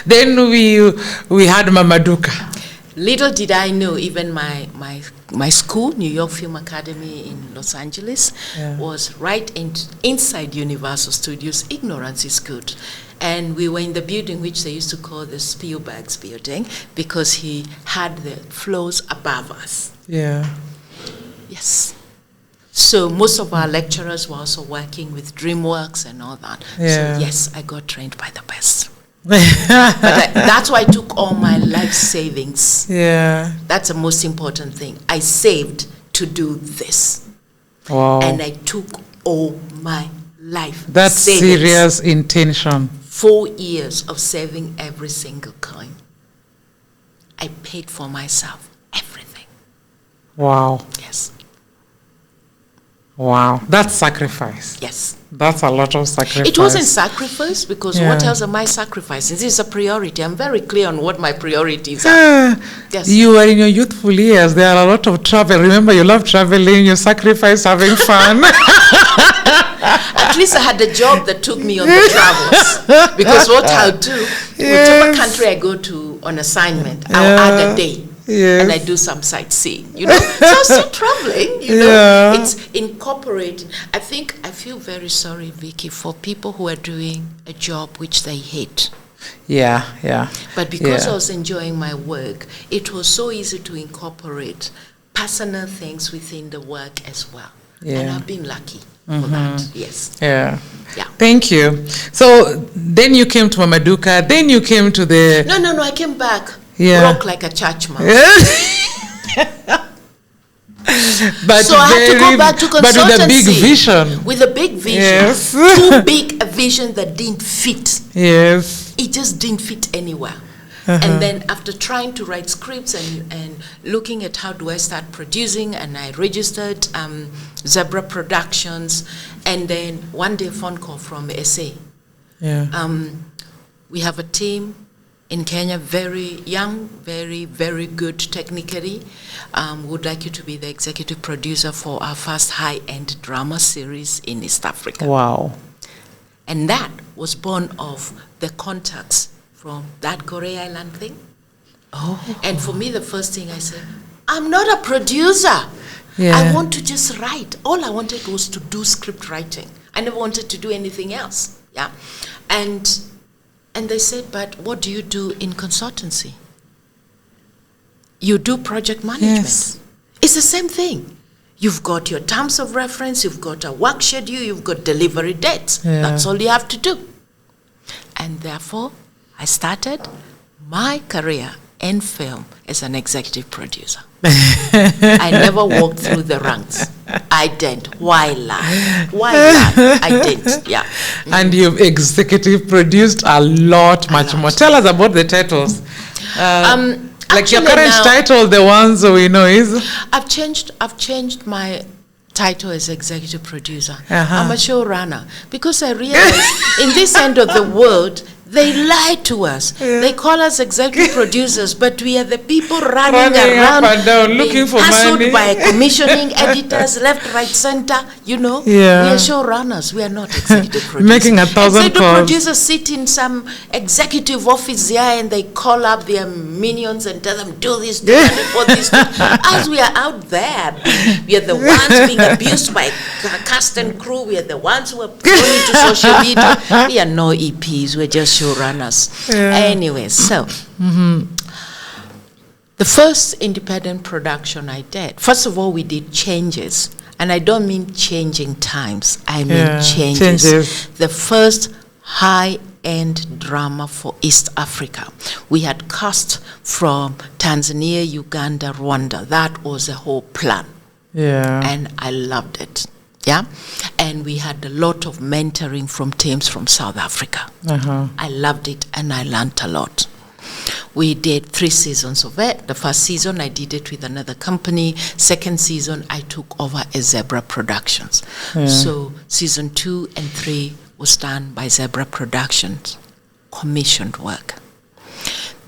Then we had Mamaduka. Little did I know, even my school, New York Film Academy in Los Angeles, was right inside Universal Studios. Ignorance is good. And we were in the building which they used to call the Spielberg's building because he had the floors above us. Yeah. Yes. So most of our lecturers were also working with DreamWorks and all that. Yeah. So yes, I got trained by the best. But that's why I took all my life savings. Yeah. That's the most important thing. I saved to do this. Wow. And I took all my life That's savings. serious intention. 4 years of saving every single coin. I paid for myself everything. Wow. Yes. Wow. That's sacrifice. Yes. That's a lot of sacrifice. It wasn't sacrifice because what else am I sacrificing? This is a priority. I'm very clear on what my priorities are. Yes. You were in your youthful years. There are a lot of travel. Remember, you love traveling. You sacrifice having fun. At least I had a job that took me on the travels. Because what I'll do, whichever country I go to on assignment, I'll add a day. Yes. And I do some sightseeing, you know. So I'm still traveling, you know. It's incorporating. I feel very sorry, Vicky, for people who are doing a job which they hate. Yeah, yeah. But because I was enjoying my work, it was so easy to incorporate personal things within the work as well. Yeah. And I've been lucky for that, yes. Yeah. Yeah. Thank you. So then you came to Mamaduka, then you came to the... No, I came back. Yeah. Broke like a church mouse. But so I had to go back to consultancy. But with a big vision. With a big vision. Yes. Too big a vision that didn't fit. Yes. It just didn't fit anywhere. And then after trying to write scripts and looking at how do I start producing, and I registered Zebra Productions, and then one day a phone call from SA. Yeah. We have a team in Kenya, very young, very, very good technically. Would like you to be the executive producer for our first high-end drama series in East Africa. Wow. And that was born of the contacts from that Goree Island thing. Oh. And for me, the first thing I said, I'm not a producer. Yeah. I want to just write. All I wanted was to do script writing. I never wanted to do anything else. Yeah. And they said, but what do you do in consultancy? You do project management. Yes. It's the same thing. You've got your terms of reference, you've got a work schedule, you've got delivery dates. Yeah. That's all you have to do. And therefore, I started my career in film as an executive producer. I never walked through the ranks. I didn't. Why lie? I didn't. Yeah. And you've executive produced a lot, much more. Tell us about the titles. Like your current title, the ones we know is? I've changed my title as executive producer. I'm a showrunner because I realized in this end of the world, they lie to us. Yeah. They call us executive producers, but we are the people running around up and down, looking for money. By commissioning editors, left, right, center. You know, yeah. We are showrunners. We are not executive producers. Making 1,000 calls. Executive producers sit in some executive office here and they call up their minions and tell them, do this, do that, report this. As we are out there, we are the ones being abused by cast and crew. We are the ones who are going to social media. We are no EPs. We're just showrunners. Yeah. Anyway, so the first independent production I did, first of all, we did changes. And I don't mean changing times. I mean changes. The first high-end drama for East Africa. We had cast from Tanzania, Uganda, Rwanda. That was the whole plan. Yeah. And I loved it. Yeah, and we had a lot of mentoring from teams from South Africa. I loved it and I learned a lot. We did 3 seasons of it. The first season I did it with another company. Second season I took over as Zebra Productions. So season 2 and 3 was done by Zebra Productions, commissioned work.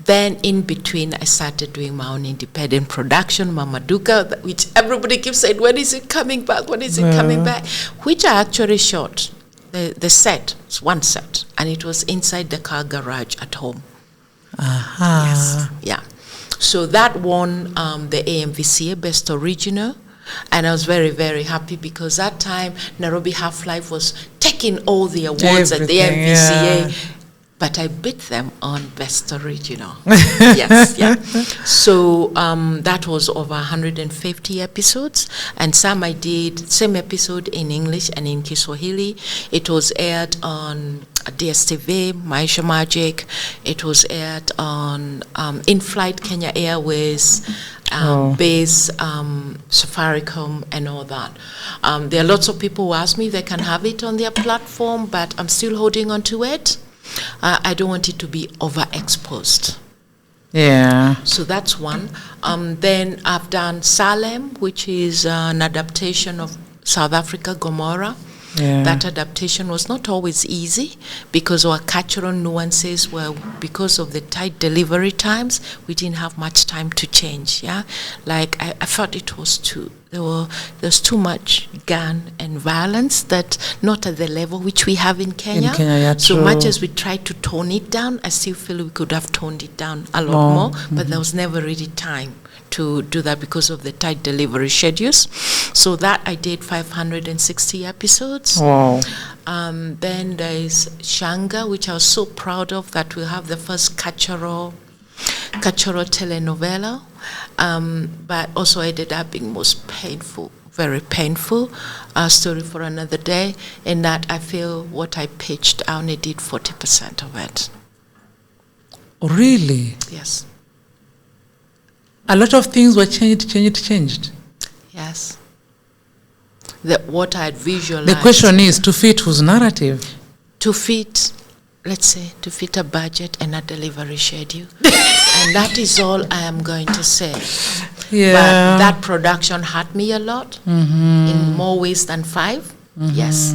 Then in between, I started doing my own independent production, Mama Duka, which everybody keeps saying, when is it coming back? When is it coming back? Which I actually shot. The set, it's one set, and it was inside the car garage at home. Yes, yeah. So that won the AMVCA Best Original. And I was very, very happy because that time Nairobi Half-Life was taking all the awards at the AMVCA. But I beat them on Best Original. Yes, yeah. So that was over 150 episodes. And some I did, same episode in English and in Kiswahili. It was aired on DSTV, Maisha Magic. It was aired on in-flight Kenya Airways, Base, Safaricom, and all that. There are lots of people who ask me if they can have it on their platform, but I'm still holding on to it. I don't want it to be overexposed. Yeah. So that's one. Then I've done Salem, which is an adaptation of South Africa, Gomorrah. Yeah. That adaptation was not always easy because our cultural nuances were, because of the tight delivery times, we didn't have much time to change. Yeah, like I thought it was there's too much gun and violence, that not at the level which we have in Kenya. Yeah, so true. much as we tried to tone it down, I still feel we could have toned it down a lot more, but there was never really time to do that because of the tight delivery schedules. So that I did 560 episodes. Wow. Then there is Shanga, which I was so proud of, that we have the first cultural telenovela, but also ended up being most painful, very painful. Story for another day, in that I feel what I pitched, I only did 40% of it. Really? Yes. A lot of things were changed. Yes. What I had visualized. The question is to fit whose narrative? To fit, let's say, to fit a budget and a delivery schedule. And that is all I am going to say. Yeah. But that production hurt me a lot, in more ways than 5. Yes.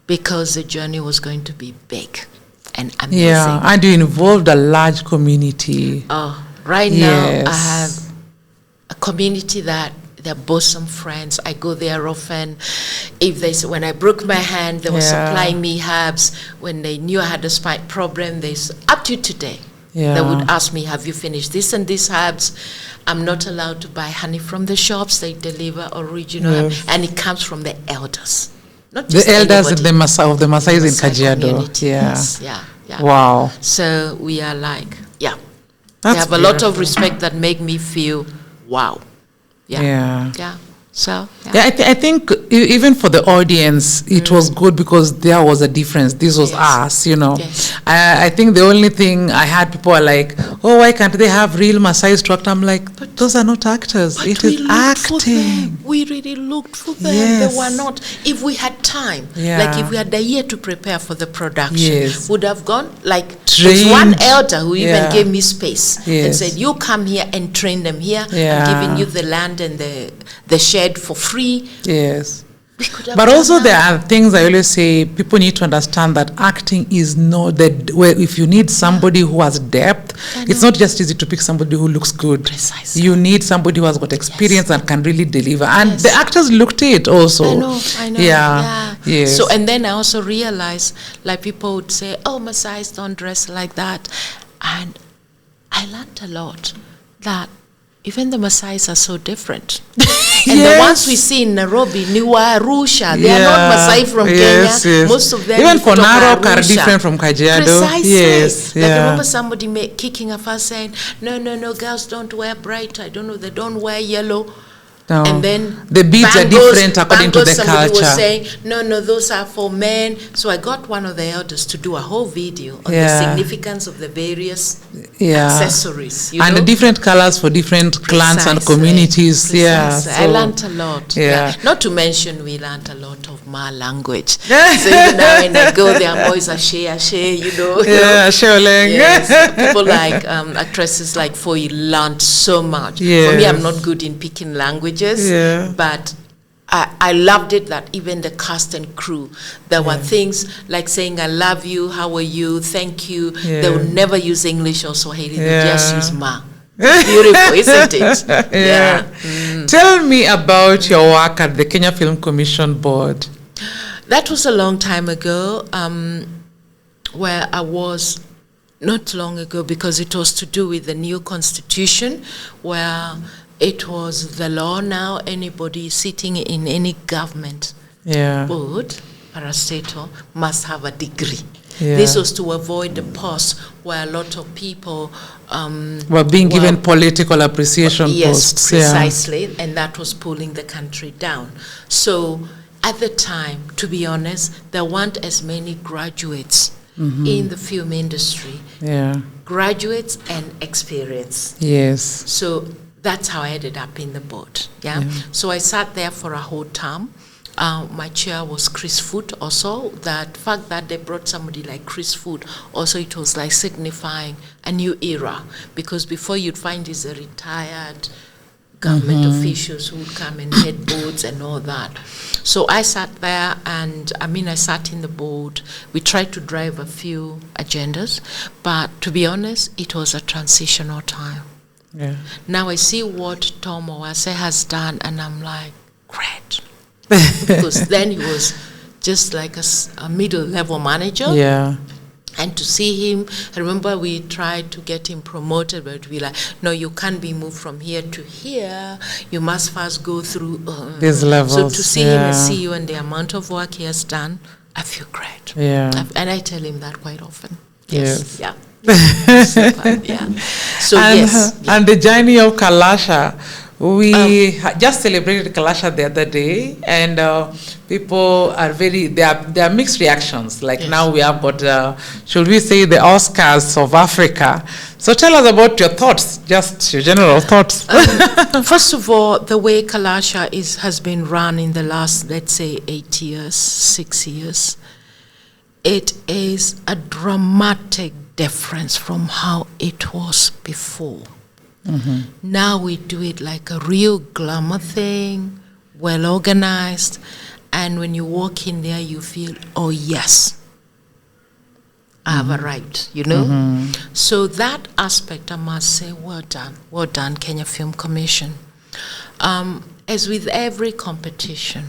Because the journey was going to be big and amazing. Yeah, and you involved a large community. Oh, right now I have a community that they're bosom friends. I go there often. When I broke my hand, they were supplying me herbs. When they knew I had a spine problem, up to today, they would ask me, have you finished this and these herbs? I'm not allowed to buy honey from the shops. They deliver original herbs, and it comes from the elders. Not just the elders anybody. of the Maasais in Kajiado. Yes, yeah. Wow. So we are like, That's they have a lot of respect that make me feel, wow. Yeah. So, I think even for the audience, it was good because there was a difference. This was us, Yes. I think the only thing I had, people are like, oh, why can't they have real Maasais to act? I'm like, but those are not actors. But it is acting. We really looked for them. Yes. They were not. If we had time, Yeah. like if we had a year to prepare for the production, Yes. would have gone, like, Trained. there's one elder who even Yeah. gave me space and Yes. said, you come here and train them here. Yeah. I'm giving you the land and the shed for free. Yes. We could have But done also that. there are things I always say, people need to understand that acting is not that, where if you need somebody who has depth, it's not just easy to pick somebody who looks good. Precisely. You need somebody who has got experience and can really deliver. And Yes. the actors looked it also. I know. Yeah. Yes. So, and then I also realized, like, people would say, oh, Maasais don't dress like that. And I learned a lot that even the Maasais are so different. And the ones we see in Nairobi, Niwa, Arusha, they are not Maasai from Kenya. Yes. Most of them even for talk Narok are Arusha. different from Kajiado. Precisely. Yes. Like I remember somebody kicking a fuss saying, no, girls don't wear bright. I don't know, they don't wear yellow. No. And then the beads are different according to the somebody culture. was saying, no, those are for men. So I got one of the elders to do a whole video on the significance of the various accessories. And the different colors for different clans and communities. Precisely. Yeah, so I learned a lot. Yeah. Not to mention, we learned a lot of my language. So even now when I go there, I'm always a share, you know. Yeah, Sholeng. Yes. People like actresses like Foy learned so much. Yes. For me, I'm not good in picking languages, but I loved it that even the cast and crew, there were things like saying, I love you, how are you, thank you. Yeah. They would never use English or Swahili, they just use ma. It's beautiful, isn't it? Yeah. Tell me about your work at the Kenya Film Commission Board. That was a long time ago, where I was, not long ago, because it was to do with the new constitution, where it was the law now, anybody sitting in any government board, parastatal, must have a degree. Yeah. This was to avoid the pause where a lot of people were being given political appreciation posts. Yes, precisely, and that was pulling the country down. So at the time, to be honest, there weren't as many graduates in the film industry. Yeah. Graduates and experience. Yes. So that's how I ended up in the board. Yeah. So I sat there for a whole term. My chair was Chris Foot also. That fact that they brought somebody like Chris Foot, also it was like signifying a new era, because before you'd find is a retired government officials who would come and head boards and all that. So I sat there, and I sat in the board. We tried to drive a few agendas, but to be honest, it was a transitional time. Yeah. Now I see what Tom Owase has done, and I'm like, great. Because then he was just like a middle-level manager. Yeah. And to see him, I remember we tried to get him promoted, but we like, no, you can't be moved from here to here. You must first go through these levels. So to see him and see you and the amount of work he has done, I feel great. Yeah. And I tell him that quite often. Yes. Yeah. So and the journey of Kalasha, we just celebrated Kalasha the other day, and people are there are mixed reactions. Like now we have got, should we say, the Oscars of Africa. So tell us about your thoughts, just your general thoughts. First of all, the way Kalasha has been run in the last, let's say, 8 years, 6 years, it is a dramatic difference from how it was before. Now we do it like a real glamour thing, well organized, and when you walk in there, you feel, oh yes, I have arrived, you know? So that aspect, I must say, well done, Kenya Film Commission. As with every competition,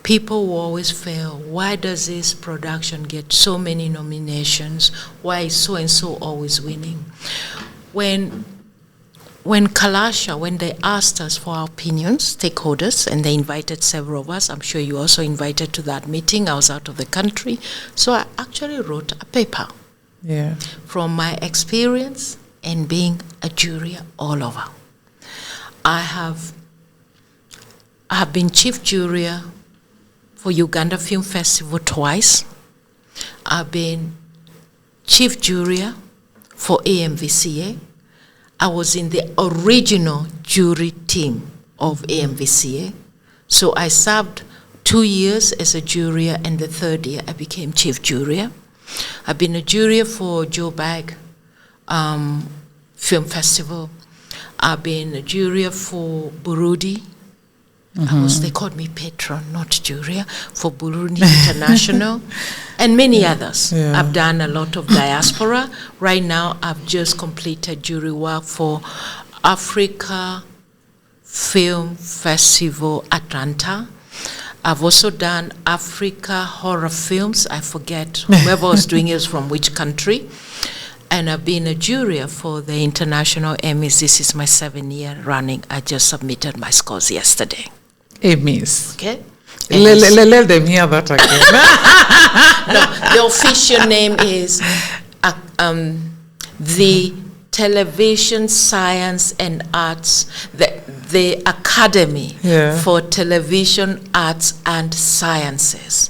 people will always feel, why does this production get so many nominations? Why is so-and-so always winning? When Kalasha, when they asked us for our opinions, stakeholders, and they invited several of us, I'm sure you also invited to that meeting. I was out of the country. So I actually wrote a paper from my experience in being a jury all over. I have been chief juror for Uganda Film Festival twice. I've been chief juror for AMVCA. I was in the original jury team of AMVCA. So I served 2 years as a juror, and the third year I became chief juror. I've been a juror for Joburg Film Festival. I've been a juror for Burundi. They called me patron, not juror, for Burundi International, and many others. I've done a lot of diaspora. Right now, I've just completed jury work for Africa Film Festival Atlanta. I've also done Africa horror films. I forget whoever was doing it from which country. And I've been a juror for the International Emmys. This is my 7th year running. I just submitted my scores yesterday. Emmys. Okay. Let them hear that again. No, the official name is the Television Science and Arts, the Academy for Television Arts and Sciences,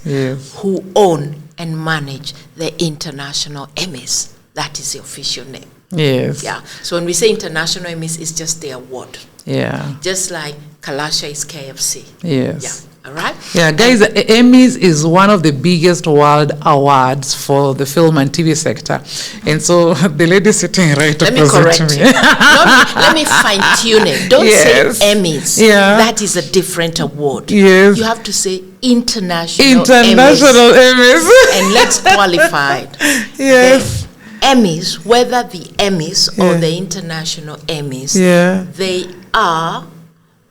who own and manage the International Emmys. That is the official name. Yes. Yeah. So when we say International Emmys, it's just the award. Yeah. Just like Kalasha is KFC. Yes. Yeah. All right? Yeah, guys, Emmys is one of the biggest world awards for the film and TV sector. And so the lady sitting right let me opposite correct me. you. Let me fine-tune it. Don't say Emmys. Yeah. That is a different award. Yes. You have to say International Emmys. And let's qualify it. Yes. The Emmys, whether the Emmys or the International Emmys, they are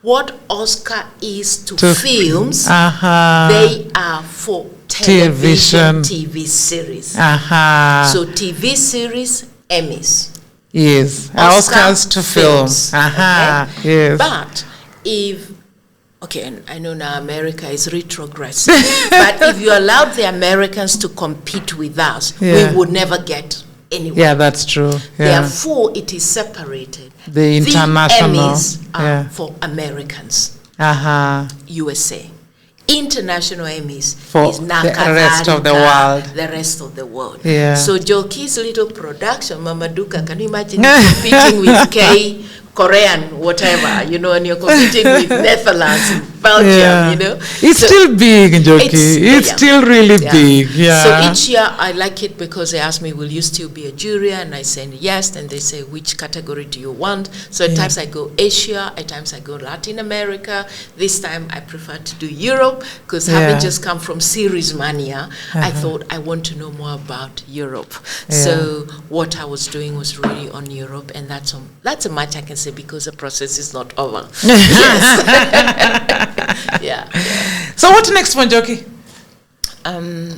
what Oscar is to films. They are for television TV series. So TV series, Emmys. Yes. Oscars to films. Okay? Yes. But if, okay, and I know now America is retrogressive, but if you allowed the Americans to compete with us, we would never get anywhere. Yeah, that's true. Yeah. Therefore, it is separated. The international. The Emmys are for Americans. USA. International Emmys for is the rest of the world. The rest of the world. Yeah. So Njoki's little production, Mama Duka, can you imagine competing with K, Korean, whatever, you know, and you're competing with Netherlands, Belgium, you know. It's still big, Njoki. It's still really big. Yeah. So each year I like it because they ask me, will you still be a jury? And I say yes. And they say, which category do you want? So at times I go Asia, at times I go Latin America. This time I prefer to do Europe because having just come from Series Mania, I thought I want to know more about Europe. So what I was doing was really on Europe, and that's a much I can say because the process is not over. Yes. Yeah. So what's next for Njoki?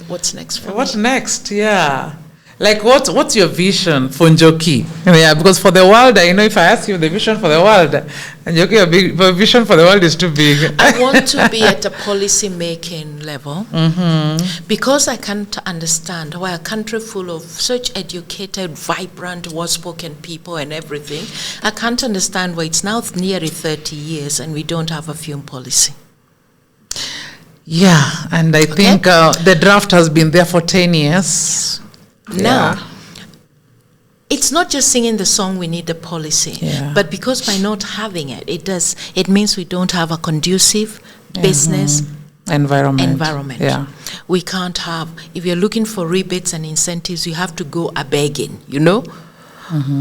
What's next for What's me? next? Yeah. Like what's your vision for Njoki? Yeah, because for the world, I know if I ask you the vision for the world, Njoki, your vision for the world is too big. I want to be at a policy making level because I can't understand why a country full of such educated, vibrant, well-spoken people and everything, I can't understand why it's now nearly 30 years and we don't have a film policy. Yeah, and I think the draft has been there for 10 years. Now, it's not just singing the song we need the policy, but because by not having it, it means we don't have a conducive business environment. Yeah. We can't have, if you're looking for rebates and incentives, you have to go a begging, you know?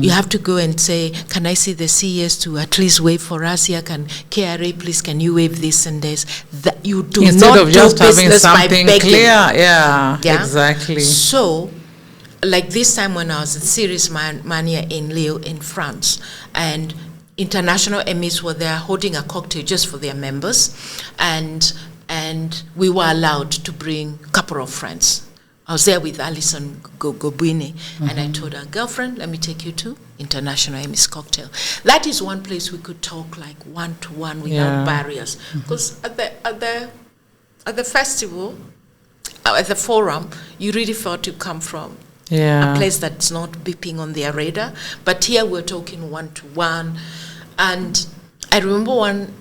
You have to go and say, can I see the CES to at least waive for us here? Can KRA, please, can you waive this and this? That you do instead not of just do having business something by begging. Clear. Yeah, exactly. So, like this time when I was at Series Mania in Lille in France, and international Emmys were there holding a cocktail just for their members, and we were allowed to bring a couple of friends. I was there with Alison Gobwini, and I told her, girlfriend, let me take you to International Emmys Cocktail. That is one place we could talk like one-to-one without barriers. Because at the festival, at the forum, you really felt to come from a place that's not beeping on their radar. But here we're talking one-to-one. And I remember one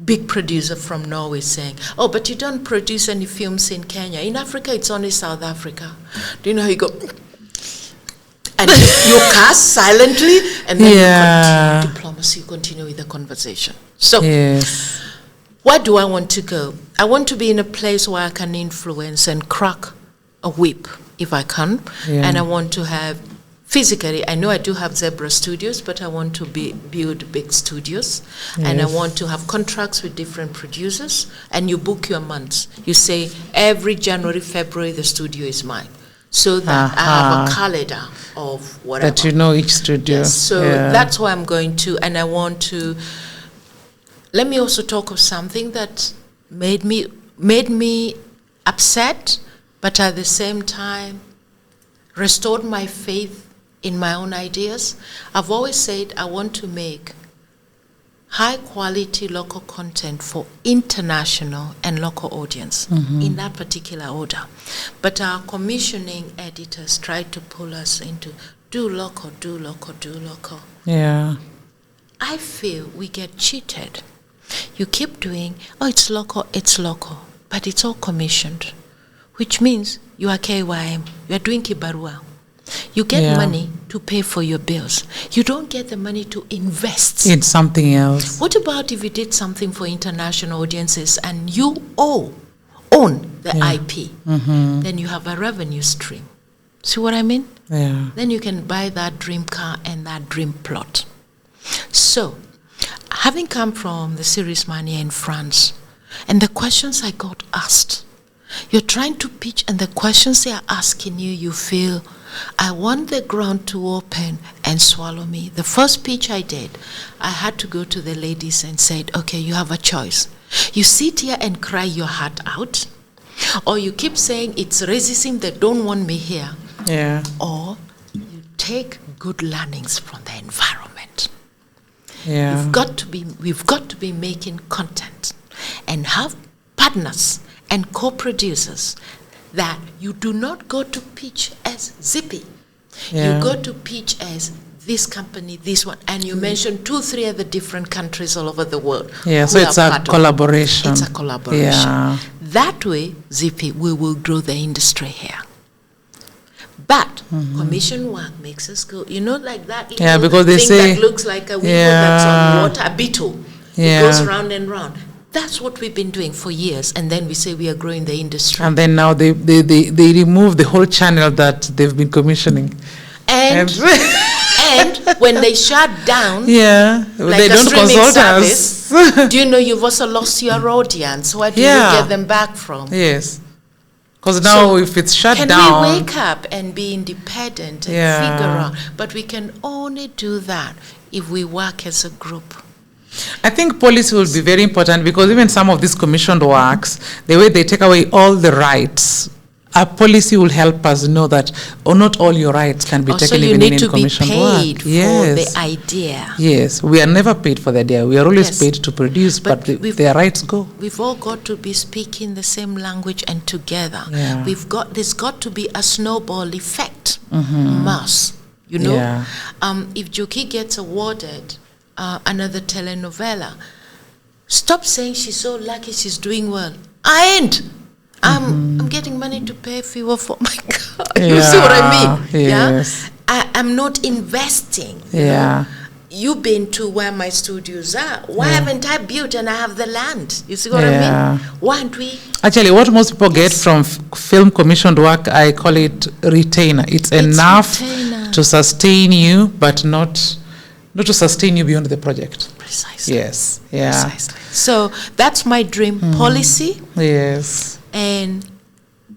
big producer from Norway saying, oh, but you don't produce any films in Kenya. In Africa, it's only South Africa. Do you know how you go? And you cast silently, and then you continue diplomacy, you continue with the conversation. So, where do I want to go? I want to be in a place where I can influence and crack a whip, if I can. And I want to have, physically, I know I do have Zebra Studios, but I want to build big studios. And I want to have contracts with different producers. And you book your months. You say, every January, February, the studio is mine. So that I have a calendar of whatever. That you know each studio. Yes, so that's where I'm going to. And I want to, let me also talk of something that made me upset, but at the same time, restored my faith in my own ideas. I've always said I want to make high quality local content for international and local audience in that particular order. But our commissioning editors tried to pull us into do local, do local, do local. Yeah. I feel we get cheated. You keep doing, it's local, but it's all commissioned, which means you are KYM, you are doing kibarua. You get money to pay for your bills. You don't get the money to invest in something else. What about if you did something for international audiences and you own the IP? Mm-hmm. Then you have a revenue stream. See what I mean? Yeah. Then you can buy that dream car and that dream plot. So, having come from the series Mania in France, and the questions I got asked, you're trying to pitch, and the questions they are asking you, you feel, I want the ground to open and swallow me. The first pitch I did, I had to go to the ladies and said, okay, you have a choice. You sit here and cry your heart out, or you keep saying it's racism, they don't want me here. Yeah. Or you take good learnings from the environment. Yeah. We've got to be making content and have partners and co-producers that you do not go to pitch as Zippy. Yeah. You go to pitch as this company, this one, and you mention 2-3 other different countries all over the world. Yeah, so it's a collaboration. It's a collaboration. Yeah. That way, Zippy, we will grow the industry here. But commission work makes us go, like that little because they thing say, that looks like a weevil that's on water, a beetle. Yeah. It goes round and round. That's what we've been doing for years, and then we say we are growing the industry. And then now they remove the whole channel that they've been commissioning. And when they shut down, like they don't consult us. Do you know you've also lost your audience? Where do you get them back from? Yes. Because now if it's shut down... Can we wake up and be independent and figure out? But we can only do that if we work as a group. I think policy will be very important, because even some of these commissioned works, the way they take away all the rights, a policy will help us know that not all your rights can be taken even in commissioned work. So you need to be paid for the idea. Yes, we are never paid for the idea. We are always paid to produce, but their rights go. We've all got to be speaking the same language and together. Yeah. There's got to be a snowball effect, Mm-hmm. mass. You know, Yeah. If Njoki gets awarded another telenovela, stop saying she's so lucky, she's doing well. I ain't. I'm getting money to pay fuel for my car. You see what I mean? Yes. Yeah. I'm not investing. Yeah. You've been to where my studios are. Why haven't I built and I have the land? You see what I mean? Why aren't we? Actually, what most people get from film commissioned work, I call it retainer. It's enough retainer to sustain you, but not to sustain you beyond the project. Precisely. Yes. Yeah. Precisely. So that's my dream policy. Yes. And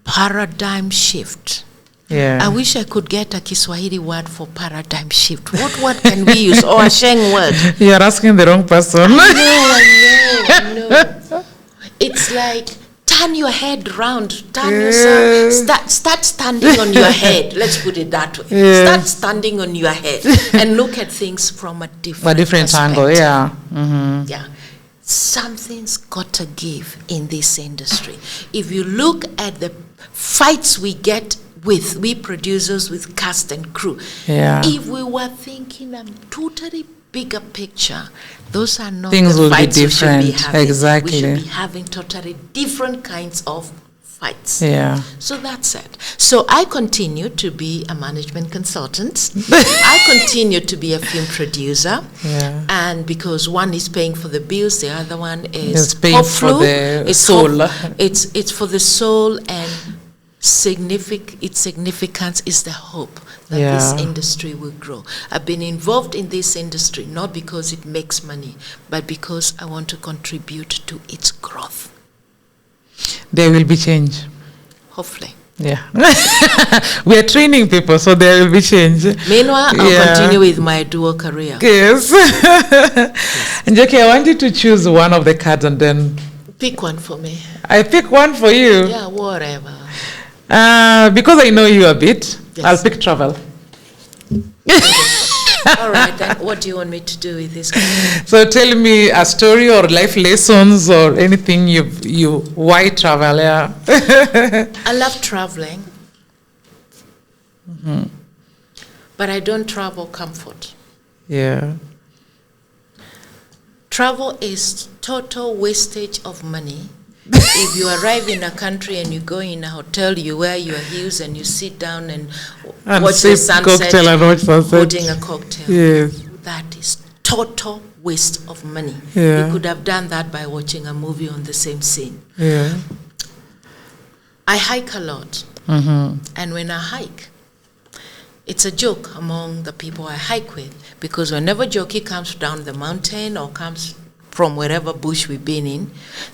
paradigm shift. Yeah. I wish I could get a Kiswahili word for paradigm shift. What word can we use? Or a Sheng word? You're asking the wrong person. I know. It's like, turn your head round. Turn yourself. Start standing on your head. Let's put it that way. Yes. Start standing on your head and look at things from a different angle. perspective. Yeah. Mm-hmm. Yeah. Something's got to give in this industry. If you look at the fights we get with we producers, with cast and crew, if we were thinking a totally bigger picture, those are not things the will fights be we should be different. having. Exactly. We should be having totally different kinds of fights. Yeah. So that's it. So I continue to be a management consultant. I continue to be a film producer. Yeah. And because one is paying for the bills, the other one is paying for the soul. It's for the soul, and its significance is the hope that this industry will grow. I've been involved in this industry not because it makes money, but because I want to contribute to its growth. There will be change. Hopefully. Yeah. We are training people, so there will be change. Meanwhile, I'll continue with my dual career. Yes. Njoki, I want you to choose one of the cards and then... Pick one for me. I pick one for you? Yeah, whatever. Because I know you a bit, I'll pick travel. All right, then what do you want me to do with this? So tell me a story or life lessons or anything why travel, I love traveling. But but I don't travel comfort. Yeah. Travel is total wastage of money. If you arrive in a country and you go in a hotel, you wear your heels and you sit down and watch the sunset, cocktail and watch sunset. holding a cocktail. Yes. That is total waste of money. Yeah. You could have done that by watching a movie on the same scene. Yeah. I hike a lot. And when I hike, it's a joke among the people I hike with, because whenever Njoki comes down the mountain or comes from wherever bush we've been in,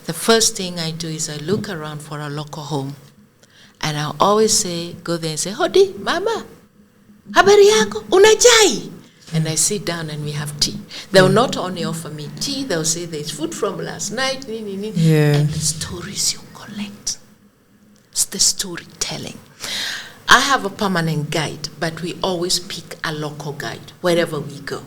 the first thing I do is I look around for a local home. And I always say, go there and say, Hodi, mama, habari yako, unajai? And I sit down and we have tea. They will not only offer me tea, they'll say there's food from last night, Yes. and the stories you collect. It's the storytelling. I have a permanent guide, but we always pick a local guide wherever we go.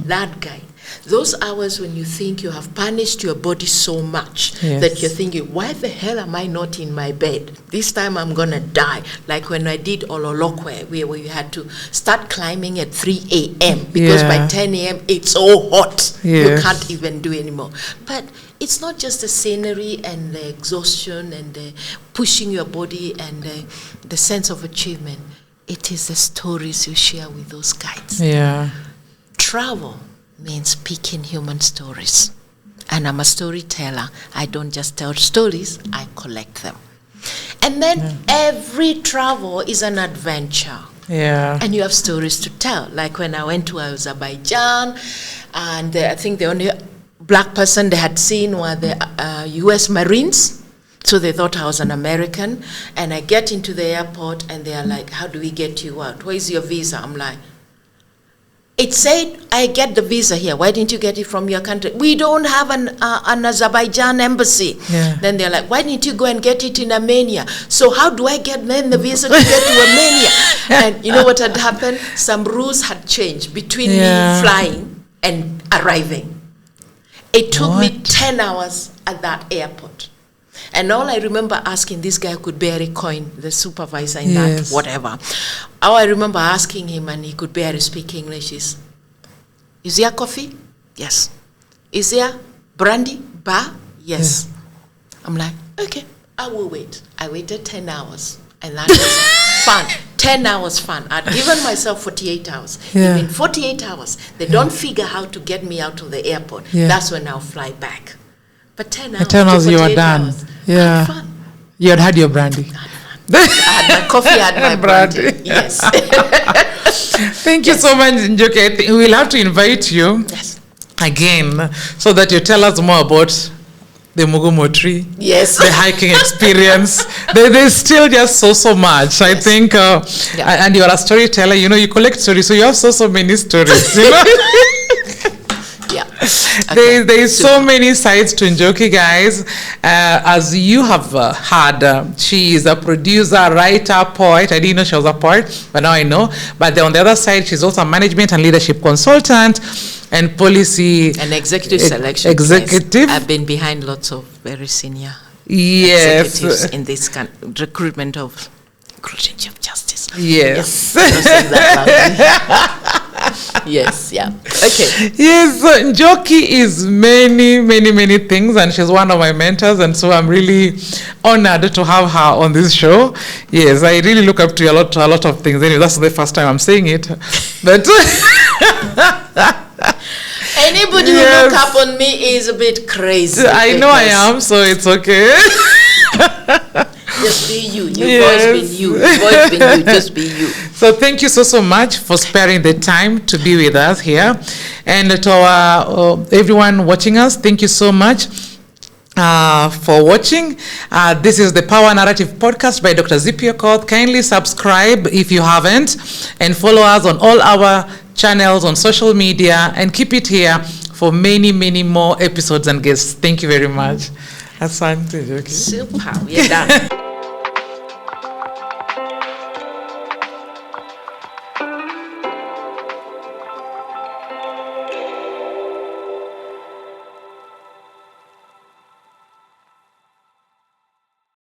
That guide. Those hours when you think you have punished your body so much that you're thinking, why the hell am I not in my bed? This time I'm going to die. Like when I did Ololokwe, where we had to start climbing at 3 a.m. because by 10 a.m. it's so hot. You can't even do anymore. But it's not just the scenery and the exhaustion and the pushing your body and the sense of achievement. It is the stories you share with those guides. Yeah. Travel means picking human stories. And I'm a storyteller. I don't just tell stories, I collect them. And then every travel is an adventure. Yeah. And you have stories to tell. Like when I went to Azerbaijan, and I think the only black person they had seen were the U.S. Marines. So they thought I was an American. And I get into the airport and they are like, how do we get you out? Where is your visa? I'm like, it said, I get the visa here. Why didn't you get it from your country? We don't have an Azerbaijan embassy. Yeah. Then they're like, why didn't you go and get it in Armenia? So how do I get then the visa to get to Armenia? And you know what had happened? Some rules had changed between me flying and arriving. It took me 10 hours at that airport. And all I remember asking, this guy could barely coin, the supervisor in that whatever. All I remember asking him, and he could barely speak English, is there coffee? Yes. Is there brandy? Bar? Yes. I'm like, okay, I will wait. I waited 10 hours, and that was fun. 10 hours fun. I'd given myself 48 hours. If in 48 hours, they don't figure how to get me out of the airport, that's when I'll fly back. But 10 hours, 10 hours you were done. Hours, yeah. Fun. You had your brandy. I had my coffee, I had my brandy. Yes. Thank you so much, Njoki. I think we'll have to invite you again so that you tell us more about the Mugumo tree. Yes. The hiking experience. There's still just so much. I think, and you're a storyteller, you know, you collect stories, so you have so many stories, you know. Okay. There is so many sides to Njoki, guys. As you have heard, she is a producer, writer, poet. I didn't know she was a poet, but now I know. But on the other side, she's also a management and leadership consultant and policy and executive selection. Executive. I've been behind lots of very senior executives in this recruitment of justice. Yes. Yes, yeah. Okay. Yes, so Njoki is many things, and she's one of my mentors, and so I'm really honored to have her on this show. Yes, I really look up to a lot of things. Anyway, that's the first time I'm saying it. But anybody who look up on me is a bit crazy. I know I am, so it's okay. Just be you. You've always been you. You've always been you. Just be you. So thank you so much for sparing the time to be with us here. And to everyone watching us, thank you so much for watching. This is the Power Narrative Podcast by Dr. Zippy Okoth. Kindly subscribe if you haven't, and follow us on all our channels on social media, and keep it here for many more episodes and guests. Thank you very much. Asante, Njoki. Super. We're done.